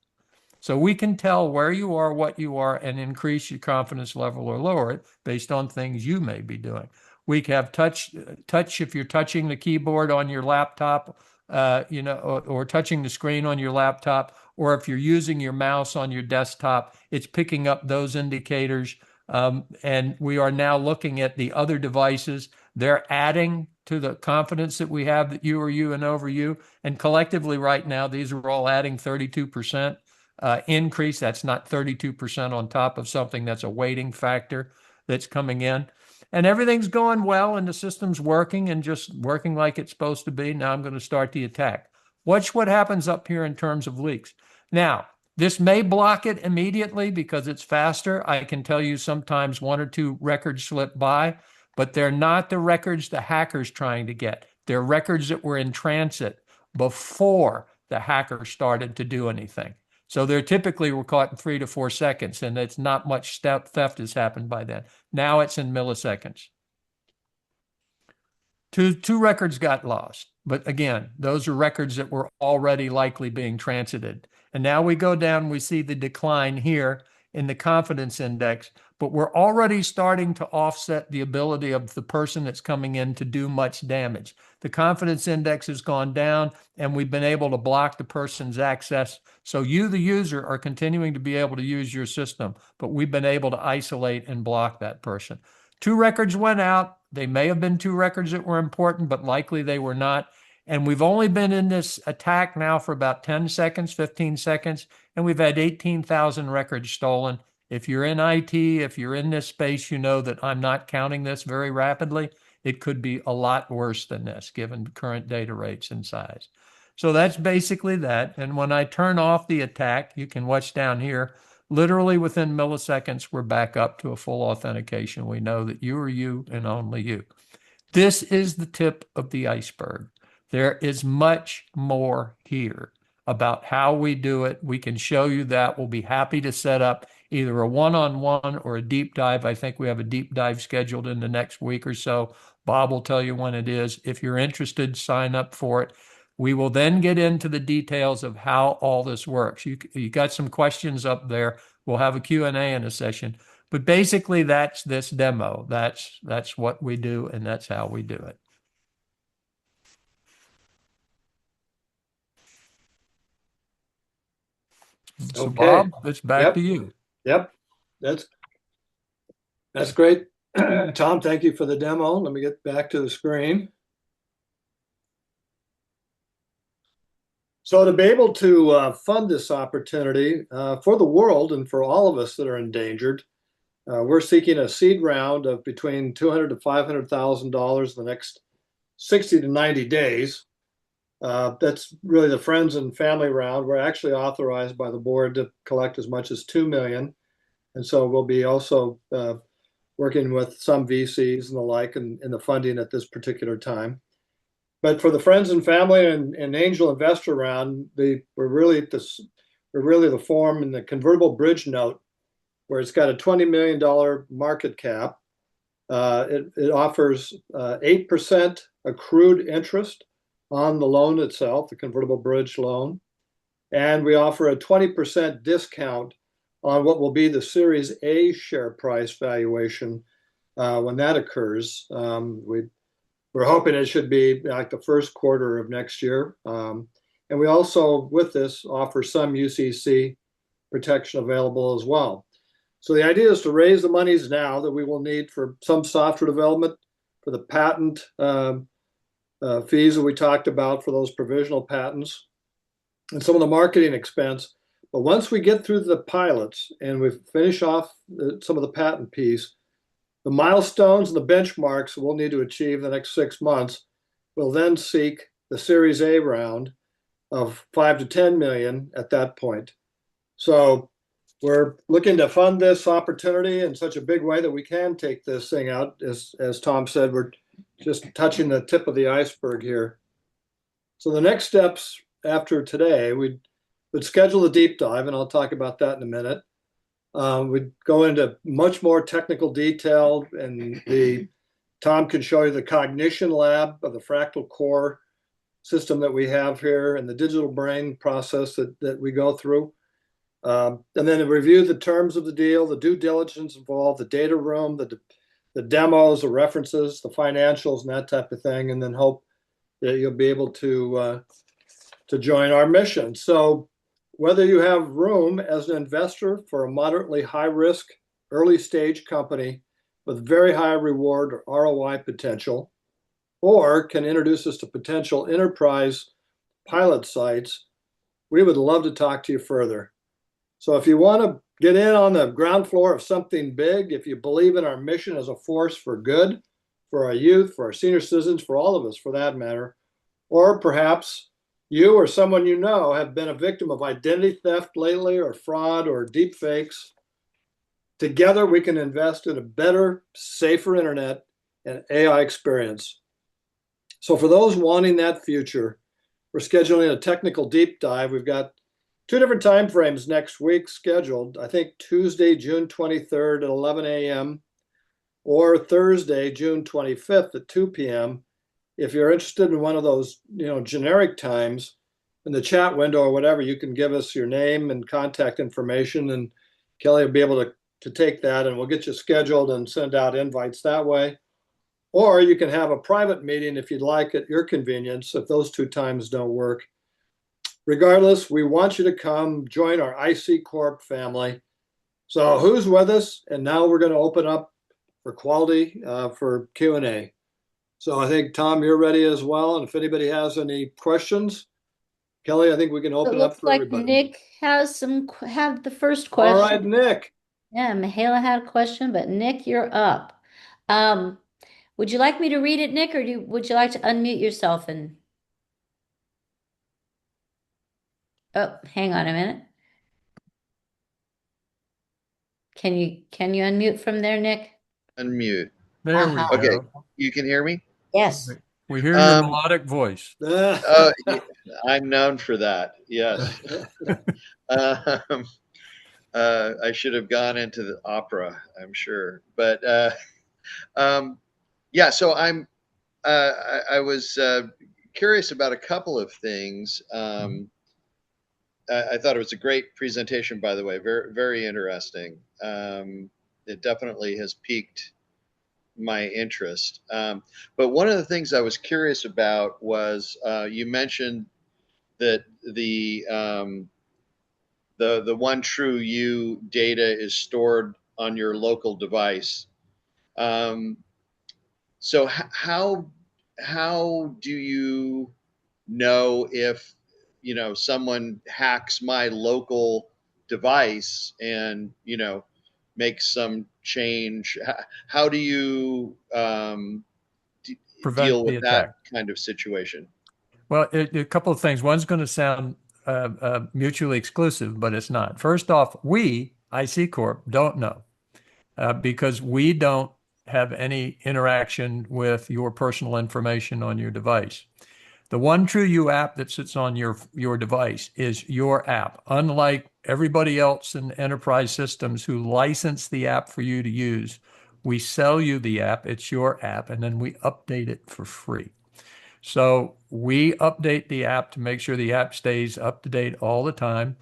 So we can tell where you are, what you are, and increase your confidence level or lower it based on things you may be doing. We have touch if you're touching the keyboard on your laptop, or touching the screen on your laptop, or if you're using your mouse on your desktop, it's picking up those indicators. And we are now looking at the other devices. They're adding to the confidence that we have that you are you and over you. And collectively right now, these are all adding 32% increase. That's not 32% on top of something. That's a weighting factor that's coming in. And everything's going well and the system's working and just working like it's supposed to be. Now I'm going to start the attack. Watch what happens up here in terms of leaks. Now, this may block it immediately because it's faster. I can tell you sometimes 1 or 2 records slip by, but they're not the records the hacker's trying to get. They're records that were in transit before the hacker started to do anything. So they're typically were caught in 3 to 4 seconds, and it's not much theft has happened by then. Now it's in milliseconds. Two records got lost, but again, those are records that were already likely being transited. And now we go down, we see the decline here in the confidence index, but we're already starting to offset the ability of the person that's coming in to do much damage. The confidence index has gone down, and we've been able to block the person's access. So you, the user, are continuing to be able to use your system, but we've been able to isolate and block that person. 2 records went out. They may have been 2 records that were important, but likely they were not. And we've only been in this attack now for about 10 seconds, 15 seconds, and we've had 18,000 records stolen. If you're in IT, if you're in this space, you know that I'm not counting this very rapidly. It could be a lot worse than this, given current data rates and size. So that's basically that. And when I turn off the attack, you can watch down here, literally within milliseconds, we're back up to a full authentication. We know that you are you and only you. This is the tip of the iceberg. There is much more here about how we do it. We can show you that. We'll be happy to set up either a one-on-one or a deep dive. I think we have a deep dive scheduled in the next week or so. Bob will tell you when it is. If you're interested, sign up for it. We will then get into the details of how all this works. You got some questions up there. We'll have a Q&A in a session. But basically, that's this demo. That's what we do, and that's how we do it. So Okay. Bob, it's back to you. Yep. That's great. Tom, thank you for the demo. Let me get back to the screen. So to be able to fund this opportunity for the world and for all of us that are endangered, we're seeking a seed round of between $200,000 to $500,000 in the next 60 to 90 days. That's really the friends and family round. We're actually authorized by the board to collect as much as $2 million. And so we'll be also working with some VCs and the like in the funding at this particular time. But for the friends and family and angel investor round, we're really the form in the convertible bridge note, where it's got a $20 million market cap. It offers 8% accrued interest on the loan itself, the convertible bridge loan. And we offer a 20% discount on what will be the Series A share price valuation when that occurs. We're hoping it should be like the first quarter of next year. And we also, with this, offer some UCC protection available as well. So the idea is to raise the monies now that we will need for some software development, for the patent fees that we talked about for those provisional patents, and some of the marketing expense. But once we get through the pilots and we finish off some of the patent piece, the milestones and the benchmarks we'll need to achieve the next 6 months, we'll then seek the Series A round of 5 to 10 million at that point. So we're looking to fund this opportunity in such a big way that we can take this thing out. As Tom said, we're just touching the tip of the iceberg here. So the next steps after today, we'd schedule a deep dive, and I'll talk about that in a minute. We'd go into much more technical detail, and Tom can show you the cognition lab of the fractal core system that we have here and the digital brain process that we go through. And then review the terms of the deal, the due diligence involved, the data room, the demos, the references, the financials, and that type of thing, and then hope that you'll be able to join our mission. So whether you have room as an investor for a moderately high risk, early stage company with very high reward or ROI potential, or can introduce us to potential enterprise pilot sites, we would love to talk to you further. So if you want to get in on the ground floor of something big, if you believe in our mission as a force for good, for our youth, for our senior citizens, for all of us for that matter, or perhaps you or someone you know have been a victim of identity theft lately or fraud or deep fakes, together we can invest in a better, safer internet and AI experience. So for those wanting that future, we're scheduling a technical deep dive. We've got two different time frames next week scheduled. I think Tuesday, June 23rd at 11 a.m. or Thursday, June 25th at 2 p.m. If you're interested in one of those, generic times in the chat window or whatever, you can give us your name and contact information, and Kelly will be able to take that, and we'll get you scheduled and send out invites that way. Or you can have a private meeting if you'd like at your convenience, if those two times don't work. Regardless, we want you to come join our IC Corp family. So who's with us? And now we're going to open up for quality for Q&A. So I think, Tom, you're ready as well. And if anybody has any questions, Kelly, I think we can It open up looks for like everybody. Nick has have the first All question. right, Nick. Yeah, Mihaela had a question, but Nick, you're up. Would you like me to read it, Nick, or would you like to unmute yourself and oh, hang on a minute. Can you unmute from there, Nick? Unmute. There we Aha. Okay, go. you can hear me? Yes. We hear your melodic voice. I'm known for that. Yes. um, I should have gone into the opera, I'm sure. But yeah, so I was curious about a couple of things. I thought it was a great presentation, by the way, very, very interesting. It definitely has piqued my interest. But one of the things I was curious about was you mentioned that the one true you data is stored on your local device. So how do you know if someone hacks my local device and makes some change? How do you Prevent deal the with that attack. kind of situation? Well, a couple of things. One's going to sound mutually exclusive, but it's not. First off, we, IC Corp, don't know because we don't have any interaction with your personal information on your device. The One True You app that sits on your device is your app. Unlike everybody else in enterprise systems who license the app for you to use, we sell you the app. It's your app, and then we update it for free. So we update the app to make sure the app stays up to date all the time.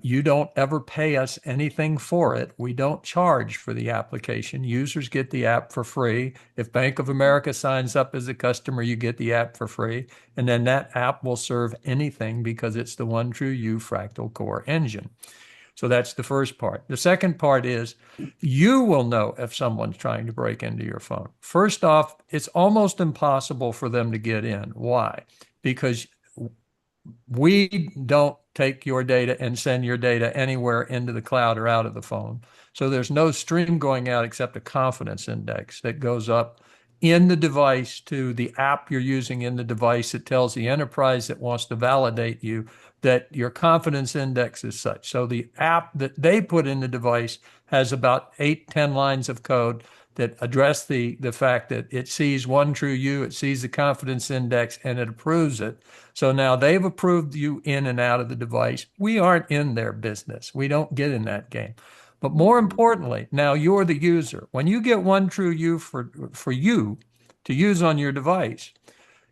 You don't ever pay us anything for it. We don't charge for the application. Users get the app for free. If Bank of America signs up as a customer, you get the app for free. And then that app will serve anything because it's the One True You Fractal Core engine. So that's the first part. The second part is you will know if someone's trying to break into your phone. First off, it's almost impossible for them to get in. Why? Because we don't take your data and send your data anywhere into the cloud or out of the phone. So there's no stream going out except a confidence index that goes up in the device to the app you're using in the device. It tells the enterprise that wants to validate you that your confidence index is such. So the app that they put in the device has about 8-10 lines of code that address the fact that it sees One True You, it sees the confidence index, and it approves it. So now they've approved you in and out of the device. We aren't in their business. We don't get in that game. But more importantly, now you're the user. When you get One True You for you to use on your device,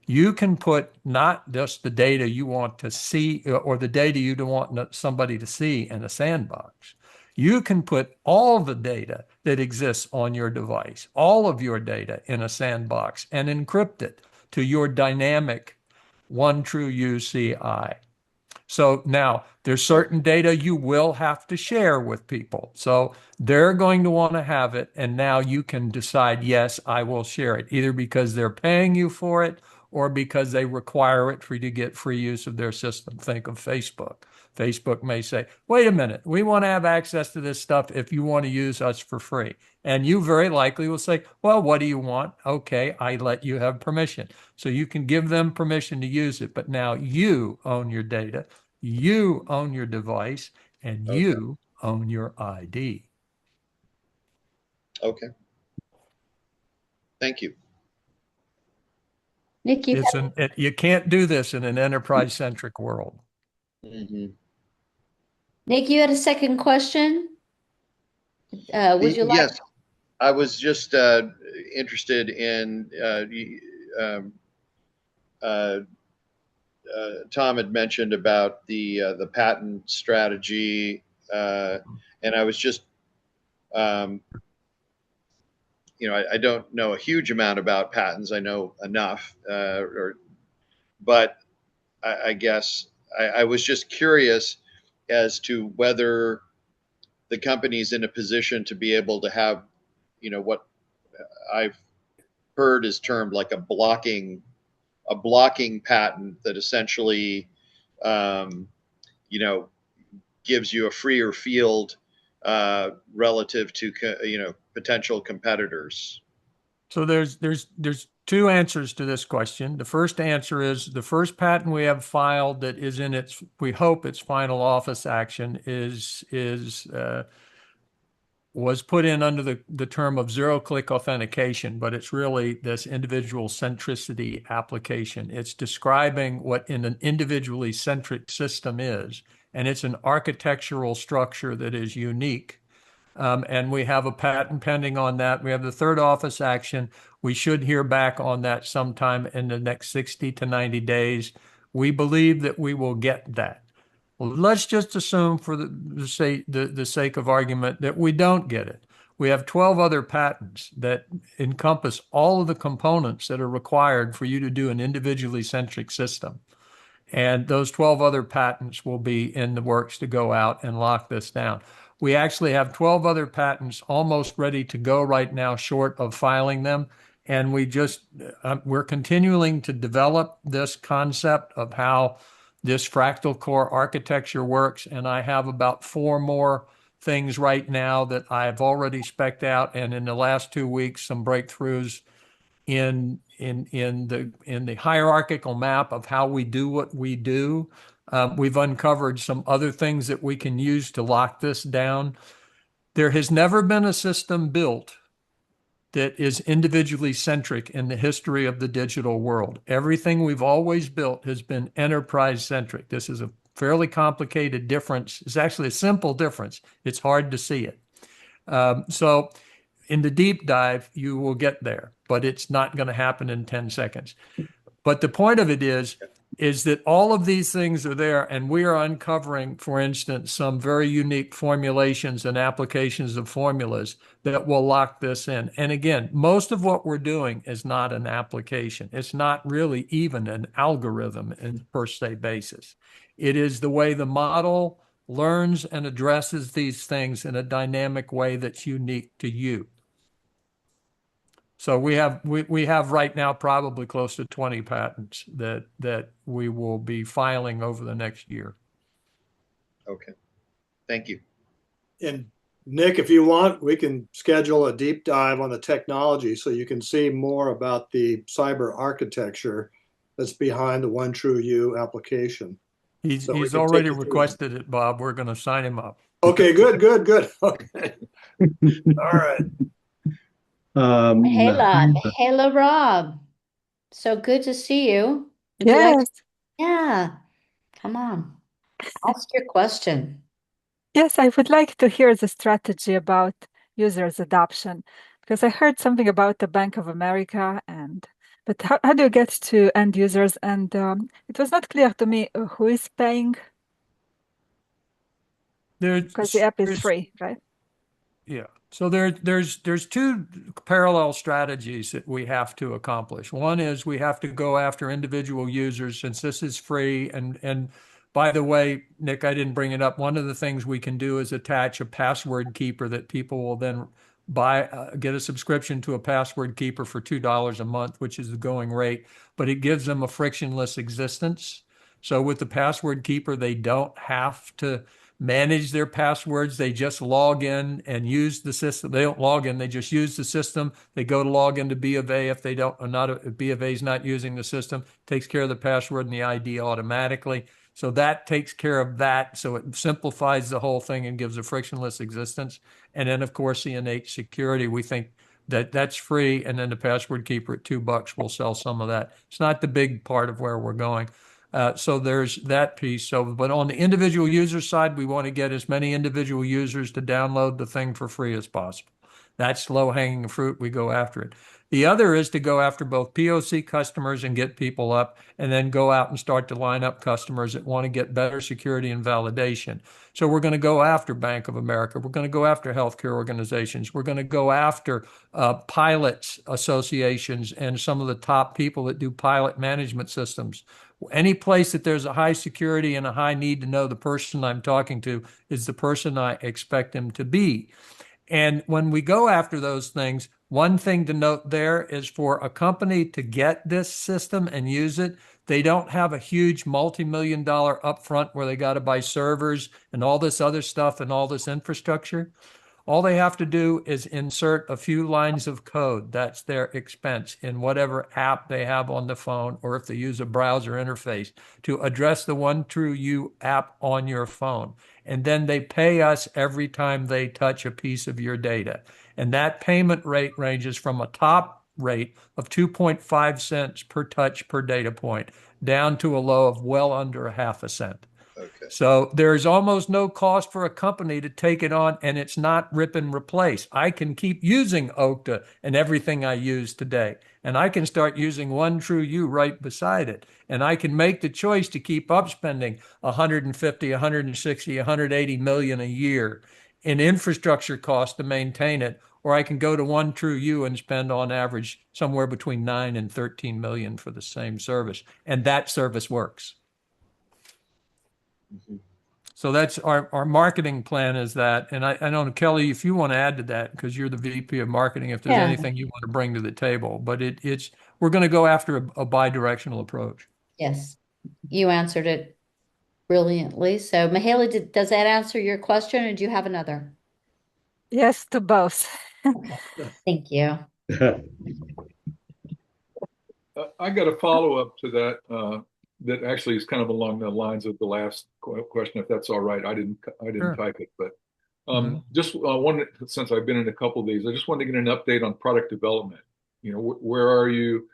you can put not just the data you want to see or the data you don't want somebody to see in a sandbox. You can put all the data that exists on your device, all of your data in a sandbox and encrypt it to your dynamic One True UCI. So now there's certain data you will have to share with people. So they're going to want to have it. And now you can decide, yes, I will share it, either because they're paying you for it or because they require it for you to get free use of their system. Think of Facebook. Facebook may say, wait a minute, we want to have access to this stuff if you want to use us for free. And you very likely will say, well, what do you want? Okay, I let you have permission. So you can give them permission to use it, but now you own your data, you own your device, and Okay. you own your ID. Okay. Thank you. Nick, you You can't do this in an enterprise-centric world. Mm-hmm. Nick, you had a second question? Would you like? Yes, I was just interested in um, uh, Tom had mentioned about the patent strategy, and I was just um, I don't know a huge amount about patents. I know enough, but I guess I was just curious as to whether the company's in a position to be able to have, what I've heard is termed like a blocking patent that essentially, um, you know, gives you a freer field relative to potential competitors. So there's two answers to this question. The first answer is the first patent we have filed that is in its, we hope its final office action is was put in under the term of zero-click authentication, but it's really this individual centricity application. It's describing what in an individually centric system is, and it's an architectural structure that is unique. And we have a patent pending on that. We have the third office action. We should hear back on that sometime in the next 60 to 90 days. We believe that we will get that. Well, let's just assume for the sake of argument that we don't get it. We have 12 other patents that encompass all of the components that are required for you to do an individually centric system. And those 12 other patents will be in the works to go out and lock this down. We actually have 12 other patents almost ready to go right now, short of filing them. And we're continuing to develop this concept of how this fractal core architecture works. And I have about 4 more things right now that I've already spec'd out. And in the last 2 weeks, some breakthroughs in the hierarchical map of how we do what we do. We've uncovered some other things that we can use to lock this down. There has never been a system built that is individually centric in the history of the digital world. Everything we've always built has been enterprise centric. This is a fairly complicated difference. It's actually a simple difference. It's hard to see it. So in the deep dive, you will get there, but it's not going to happen in 10 seconds. But the point of it is that all of these things are there, and we are uncovering, for instance, some very unique formulations and applications of formulas that will lock this in. And again, most of what we're doing is not an application. It's not really even an algorithm in per se basis. It is the way the model learns and addresses these things in a dynamic way that's unique to you. So we have right now probably close to 20 patents that we will be filing over the next year. Okay, thank you. And Nick, if you want, we can schedule a deep dive on the technology so you can see more about the cyber architecture that's behind the One True You application. He's So we he's can already take you through requested it, Bob. We're going to sign him up. Okay, good. Okay. All right. Hey, Lon. Hello, Rob. So good to see you. Would you like to? Yes, Yeah, come on. Ask your question. yes, I would like to hear the strategy about users adoption because I heard something about the Bank of America but how do you get to end users? And it was not clear to me who is paying because the There's app is there's free, right? Yeah. So there's two parallel strategies that we have to accomplish. One is we have to go after individual users since this is free. And by the way, Nick, I didn't bring it up. One of the things we can do is attach a password keeper that people will then get a subscription to a password keeper for $2 a month, which is the going rate, but it gives them a frictionless existence. So with the password keeper, they don't have to manage their passwords. They just log in and use the system. They don't log in, they just use the system. They go to log into B of A if they don't, or not, if B of A is not using the system, takes care of the password and the ID automatically. So that takes care of that. So it simplifies the whole thing and gives a frictionless existence. And then, of course, the innate security, we think that's free. And then the password keeper at $2 will sell some of that. It's not the big part of where we're going. So there's that piece. So, but on the individual user side, we want to get as many individual users to download the thing for free as possible. That's low-hanging fruit. We go after it. The other is to go after both POC customers and get people up, and then go out and start to line up customers that want to get better security and validation. So we're going to go after Bank of America. We're going to go after healthcare organizations. We're going to go after pilots associations and some of the top people that do pilot management systems. Any place that there's a high security and a high need to know the person I'm talking to is the person I expect him to be. And when we go after those things, one thing to note there is for a company to get this system and use it, they don't have a huge multi-million dollar upfront where they got to buy servers and all this other stuff and all this infrastructure. All they have to do is insert a few lines of code. That's their expense in whatever app they have on the phone, or if they use a browser interface to address the OneTrueU app on your phone. And then they pay us every time they touch a piece of your data. And that payment rate ranges from a top rate of 2.5 cents per touch per data point down to a low of well under a half a cent. Okay. So there's almost no cost for a company to take it on, and it's not rip and replace. I can keep using Okta and everything I use today, and I can start using OneTrueU right beside it, and I can make the choice to keep up spending 150, 160, 180 million a year in infrastructure costs to maintain it, or I can go to OneTrueU and spend on average somewhere between 9 and 13 million for the same service, and that service works. Mm-hmm. So that's our marketing plan is that. And I don't know, Kelly, if you want to add to that, because you're the VP of marketing, if there's Yeah. anything you want to bring to the table, but we're going to go after a bi-directional approach. Yes, you answered it brilliantly. So, Mahala, does that answer your question, or do you have another? Yes, to both. Thank you. I got a follow-up to that. That actually is kind of along the lines of the last question, if that's all right. I didn't Sure. type it, but Mhm. just one, since I've been in a couple of these, I just wanted to get an update on product development. You know, where are you?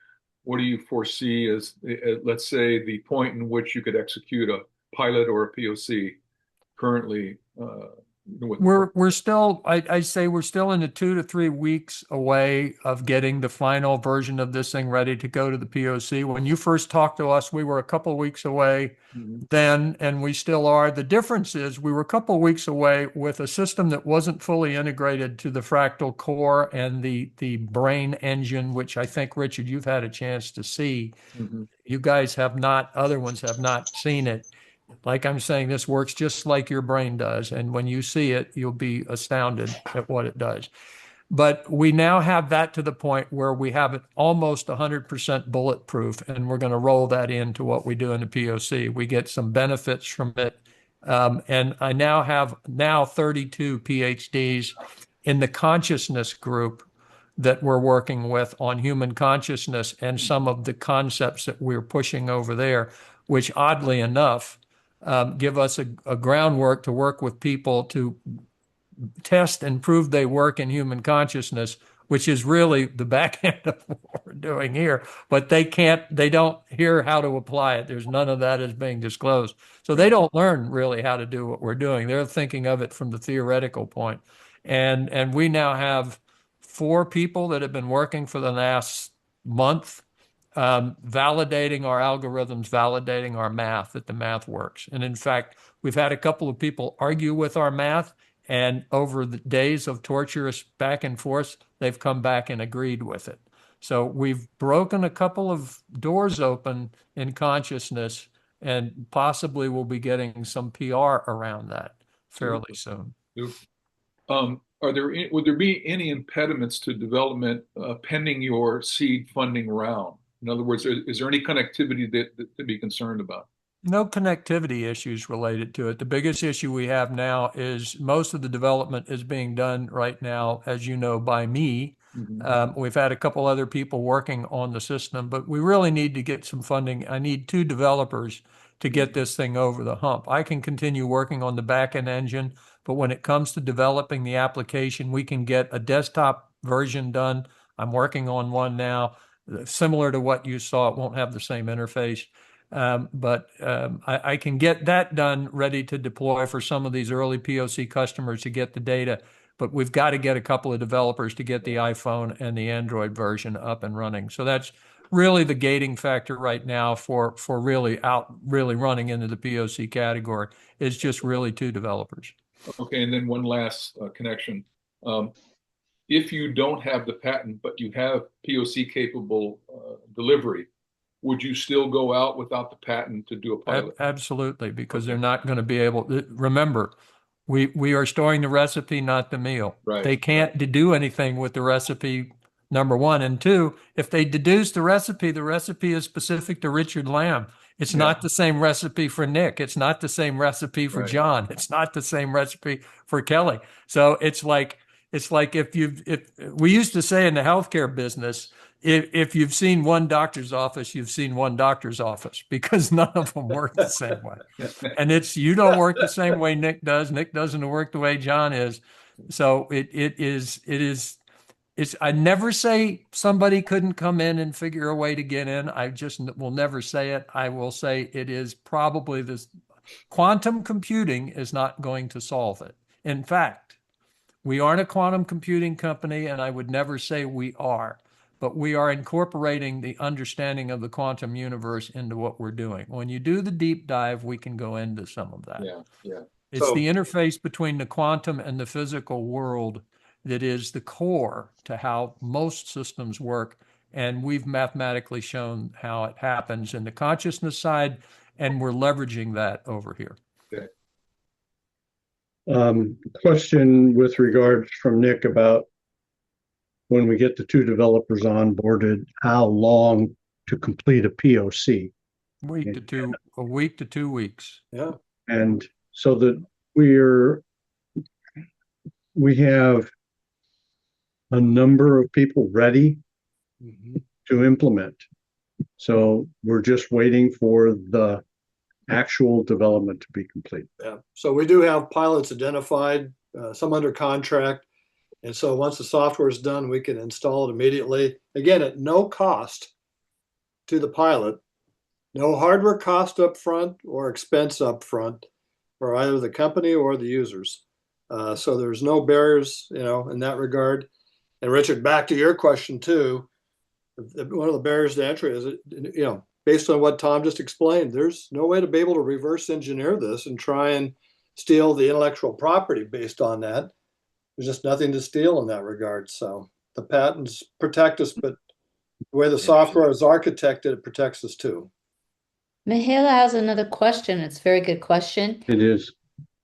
What do you foresee as, let's say, the point in which you could execute a pilot or a POC currently? We're still, I say we're still in the 2 to 3 weeks away of getting the final version of this thing ready to go to the POC. When you first talked to us, we were a couple of weeks away then, and we still are. The difference is we were a couple of weeks away with a system that wasn't fully integrated to the Fractal core and the brain engine, which I think, Richard, you've had a chance to see. You guys have not, other ones have not seen it. Like I'm saying, this works just like your brain does. And when you see it, you'll be astounded at what it does. But we now have that to the point where we have it almost 100% bulletproof, and we're going to roll that into what we do in the POC. We get some benefits from it. And I now have 32 PhDs in the consciousness group that we're working with on human consciousness and some of the concepts that we're pushing over there, which oddly enough, give us a groundwork to work with people to test and prove they work in human consciousness, which is really the back end of what we're doing here. But they don't hear how to apply it. There's none of that is being disclosed. So they don't learn really how to do what we're doing. They're thinking of it from the theoretical point. And we now have 4 people that have been working for the last month, validating our algorithms, validating our math, that the math works. And in fact, we've had a couple of people argue with our math, and over the days of torturous back and forth, they've come back and agreed with it. So we've broken a couple of doors open in consciousness, and possibly we'll be getting some PR around that fairly soon. Would there be any impediments to development pending your seed funding round? In other words, is there any connectivity that to be concerned about? No connectivity issues related to it. The biggest issue we have now is most of the development is being done right now, as you know, by me. We've had a couple other people working on the system, but we really need to get some funding. I need 2 developers to get this thing over the hump. I can continue working on the back-end engine, but when it comes to developing the application, we can get a desktop version done. I'm working on one now, similar to what you saw. It won't have the same interface. I can get that done, ready to deploy for some of these early POC customers to get the data. But we've got to get a couple of developers to get the iPhone and the Android version up and running. So that's really the gating factor right now for really running into the POC category is just really 2 developers. Okay, and then one last connection. If you don't have the patent, but you have POC capable delivery, would you still go out without the patent to do a pilot? Absolutely, because they're not going to be able to. Remember, we are storing the recipe, not the meal. Right. They can't do anything with the recipe, number one. And two, if they deduce the recipe is specific to Richard Lamb. It's not the same recipe for Nick. It's not the same recipe for John. It's not the same recipe for Kelly. So it's like if we used to say in the healthcare business, if you've seen one doctor's office, you've seen one doctor's office, because none of them work the same way. And you don't work the same way Nick does. Nick doesn't work the way John is. So I never say somebody couldn't come in and figure a way to get in. I just will never say it. I will say it is probably this quantum computing is not going to solve it. In fact, we aren't a quantum computing company, and I would never say we are, but we are incorporating the understanding of the quantum universe into what we're doing. When you do the deep dive, we can go into some of that. Yeah. It's the interface between the quantum and the physical world that is the core to how most systems work. And we've mathematically shown how it happens in the consciousness side, and we're leveraging that over here. Okay. Question with regards from Nick about when we get the 2 developers onboarded, how long to complete a POC? A week to 2 weeks. Yeah. And so that we have a number of people ready to implement. So we're just waiting for the actual development to be complete. Yeah. So we do have pilots identified, some under contract. And so once the software is done, we can install it immediately. Again, at no cost to the pilot, no hardware cost up front or expense up front for either the company or the users. So there's no barriers, in that regard. And Richard, back to your question too, one of the barriers to entry is, based on what Tom just explained, there's no way to be able to reverse engineer this and try and steal the intellectual property based on that. There's just nothing to steal in that regard. So the patents protect us, but the way the software is architected, it protects us too. Mihaela has another question. It's a very good question. It is.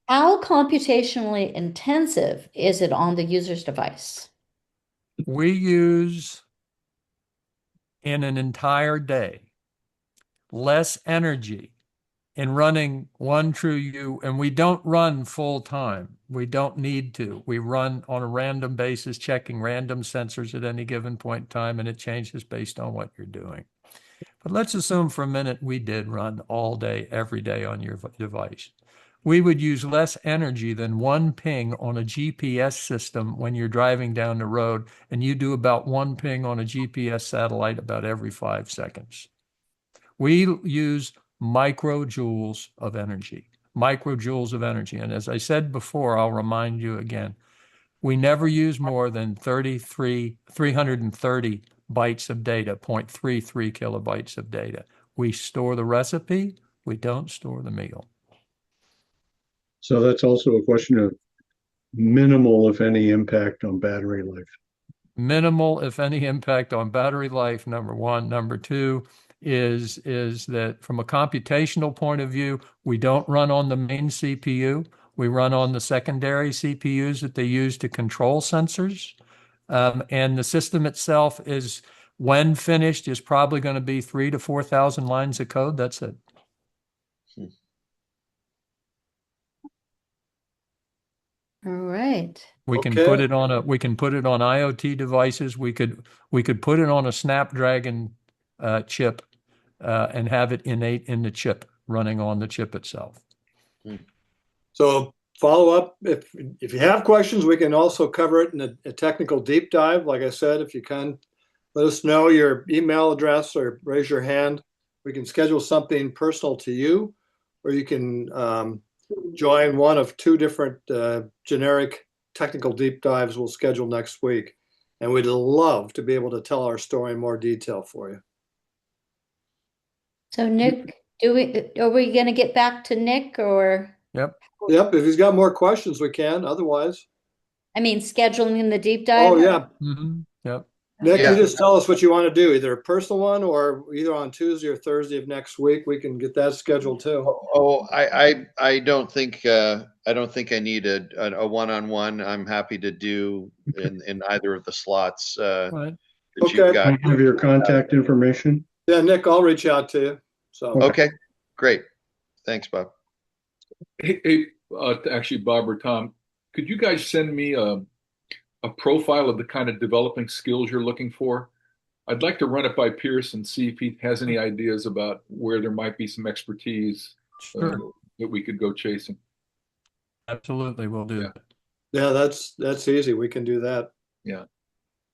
How computationally intensive is it on the user's device? We use, in an entire day, less energy in running 1TrueU, and we don't run full time. We don't need to. We run on a random basis, checking random sensors at any given point in time, and it changes based on what you're doing. But let's assume for a minute we did run all day, every day on your device. We would use less energy than 1 ping on a GPS system when you're driving down the road, and you do about 1 ping on a GPS satellite about every 5 seconds. We use microjoules of energy. And as I said before, I'll remind you again, we never use more than 330 bytes of data, 0.33 kilobytes of data. We store the recipe, we don't store the meal. So that's also a question of minimal, if any, impact on battery life. Minimal, if any, impact on battery life, number one. Number two is that from a computational point of view, we don't run on the main CPU. We run on the secondary CPUs that they use to control sensors. And the system itself is, when finished, is probably going to be 3,000 to 4,000 lines of code. That's it. All right. We can put it on IoT devices. We could put it on a Snapdragon chip and have it innate in the chip, running on the chip itself. So follow up, if you have questions, we can also cover it in a technical deep dive. Like I said, if you can, let us know your email address or raise your hand. We can schedule something personal to you, or you can join one of two different generic technical deep dives we'll schedule next week. And we'd love to be able to tell our story in more detail for you. So Nick, are we going to get back to Nick or? Yep. Yep, if he's got more questions, we can. Otherwise, I mean, scheduling the deep dive? oh yeah, Yep. Nick, Yeah. you just tell us what you want to do, either a personal one or either on Tuesday or Thursday of next week. We can get that scheduled too. Oh, I don't think I need a one-on-one. I'm happy to do in either of the slots Right. that Okay. you've got. I have your contact information. Yeah, Nick, I'll reach out to you. So Okay, great. Thanks, Bob. Hey, actually, Bob or Tom, could you guys send me a profile of the kind of developing skills you're looking for? I'd like to run it by Pierce and see if he has any ideas about where there might be some expertise Sure. that we could go chasing. Absolutely, we'll do Yeah. that. yeah, that's easy. We can do that. Yeah,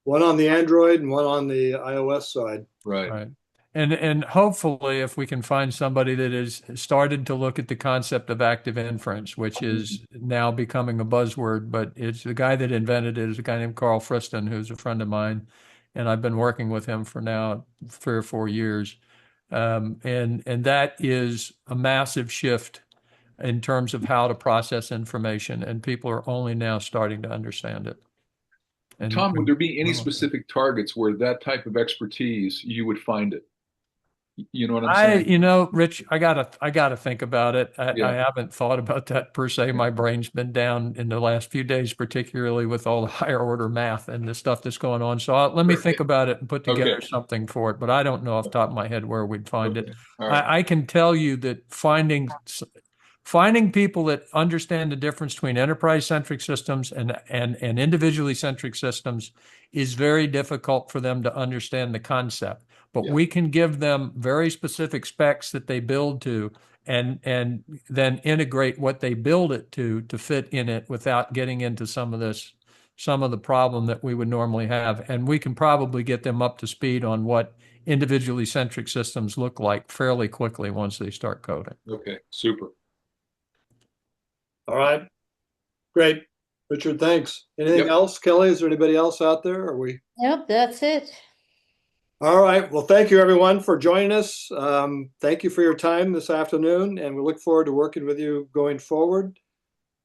One on the Android and one on the iOS side. right. Right. And hopefully if we can find somebody that has started to look at the concept of active inference, which is now becoming a buzzword, but it's the guy that invented it is a guy named Carl Friston, who's a friend of mine, and I've been working with him for now 3 or 4 years. And that is a massive shift in terms of how to process information, and people are only now starting to understand it. And Tom, would there be any well, specific targets where that type of expertise you would find it? You know what I'm saying? You know, Rich, I gotta think about it. I Yeah. haven't thought about that per se. My brain's been down in the last few days, particularly with all the higher order math and the stuff that's going on. So let me think about it and put together Okay. something for it. But I don't know off the top of my head where we'd find it. Okay. All right. I can tell you that finding people that understand the difference between enterprise-centric systems and individually centric systems is very difficult for them to understand the concept. But Yeah. we can give them very specific specs that they build to and then integrate what they build it to fit in it without getting into some of the problem that we would normally have. And we can probably get them up to speed on what individually centric systems look like fairly quickly once they start coding. Okay. Super. All right. Great. Richard, thanks. Anything Yep. else? Kelly, is there anybody else out there? Are we? Yep, that's it. All right. Well, thank you everyone for joining us. Thank you for your time this afternoon, and we look forward to working with you going forward.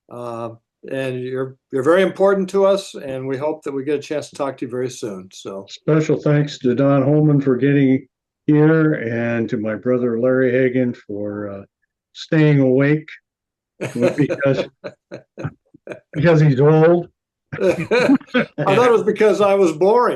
And you're very important to us, and we hope that we get a chance to talk to you very soon. So Special thanks to Don Holman for getting here and to my brother Larry Hagan for staying awake because he's old. I thought it was because I was boring.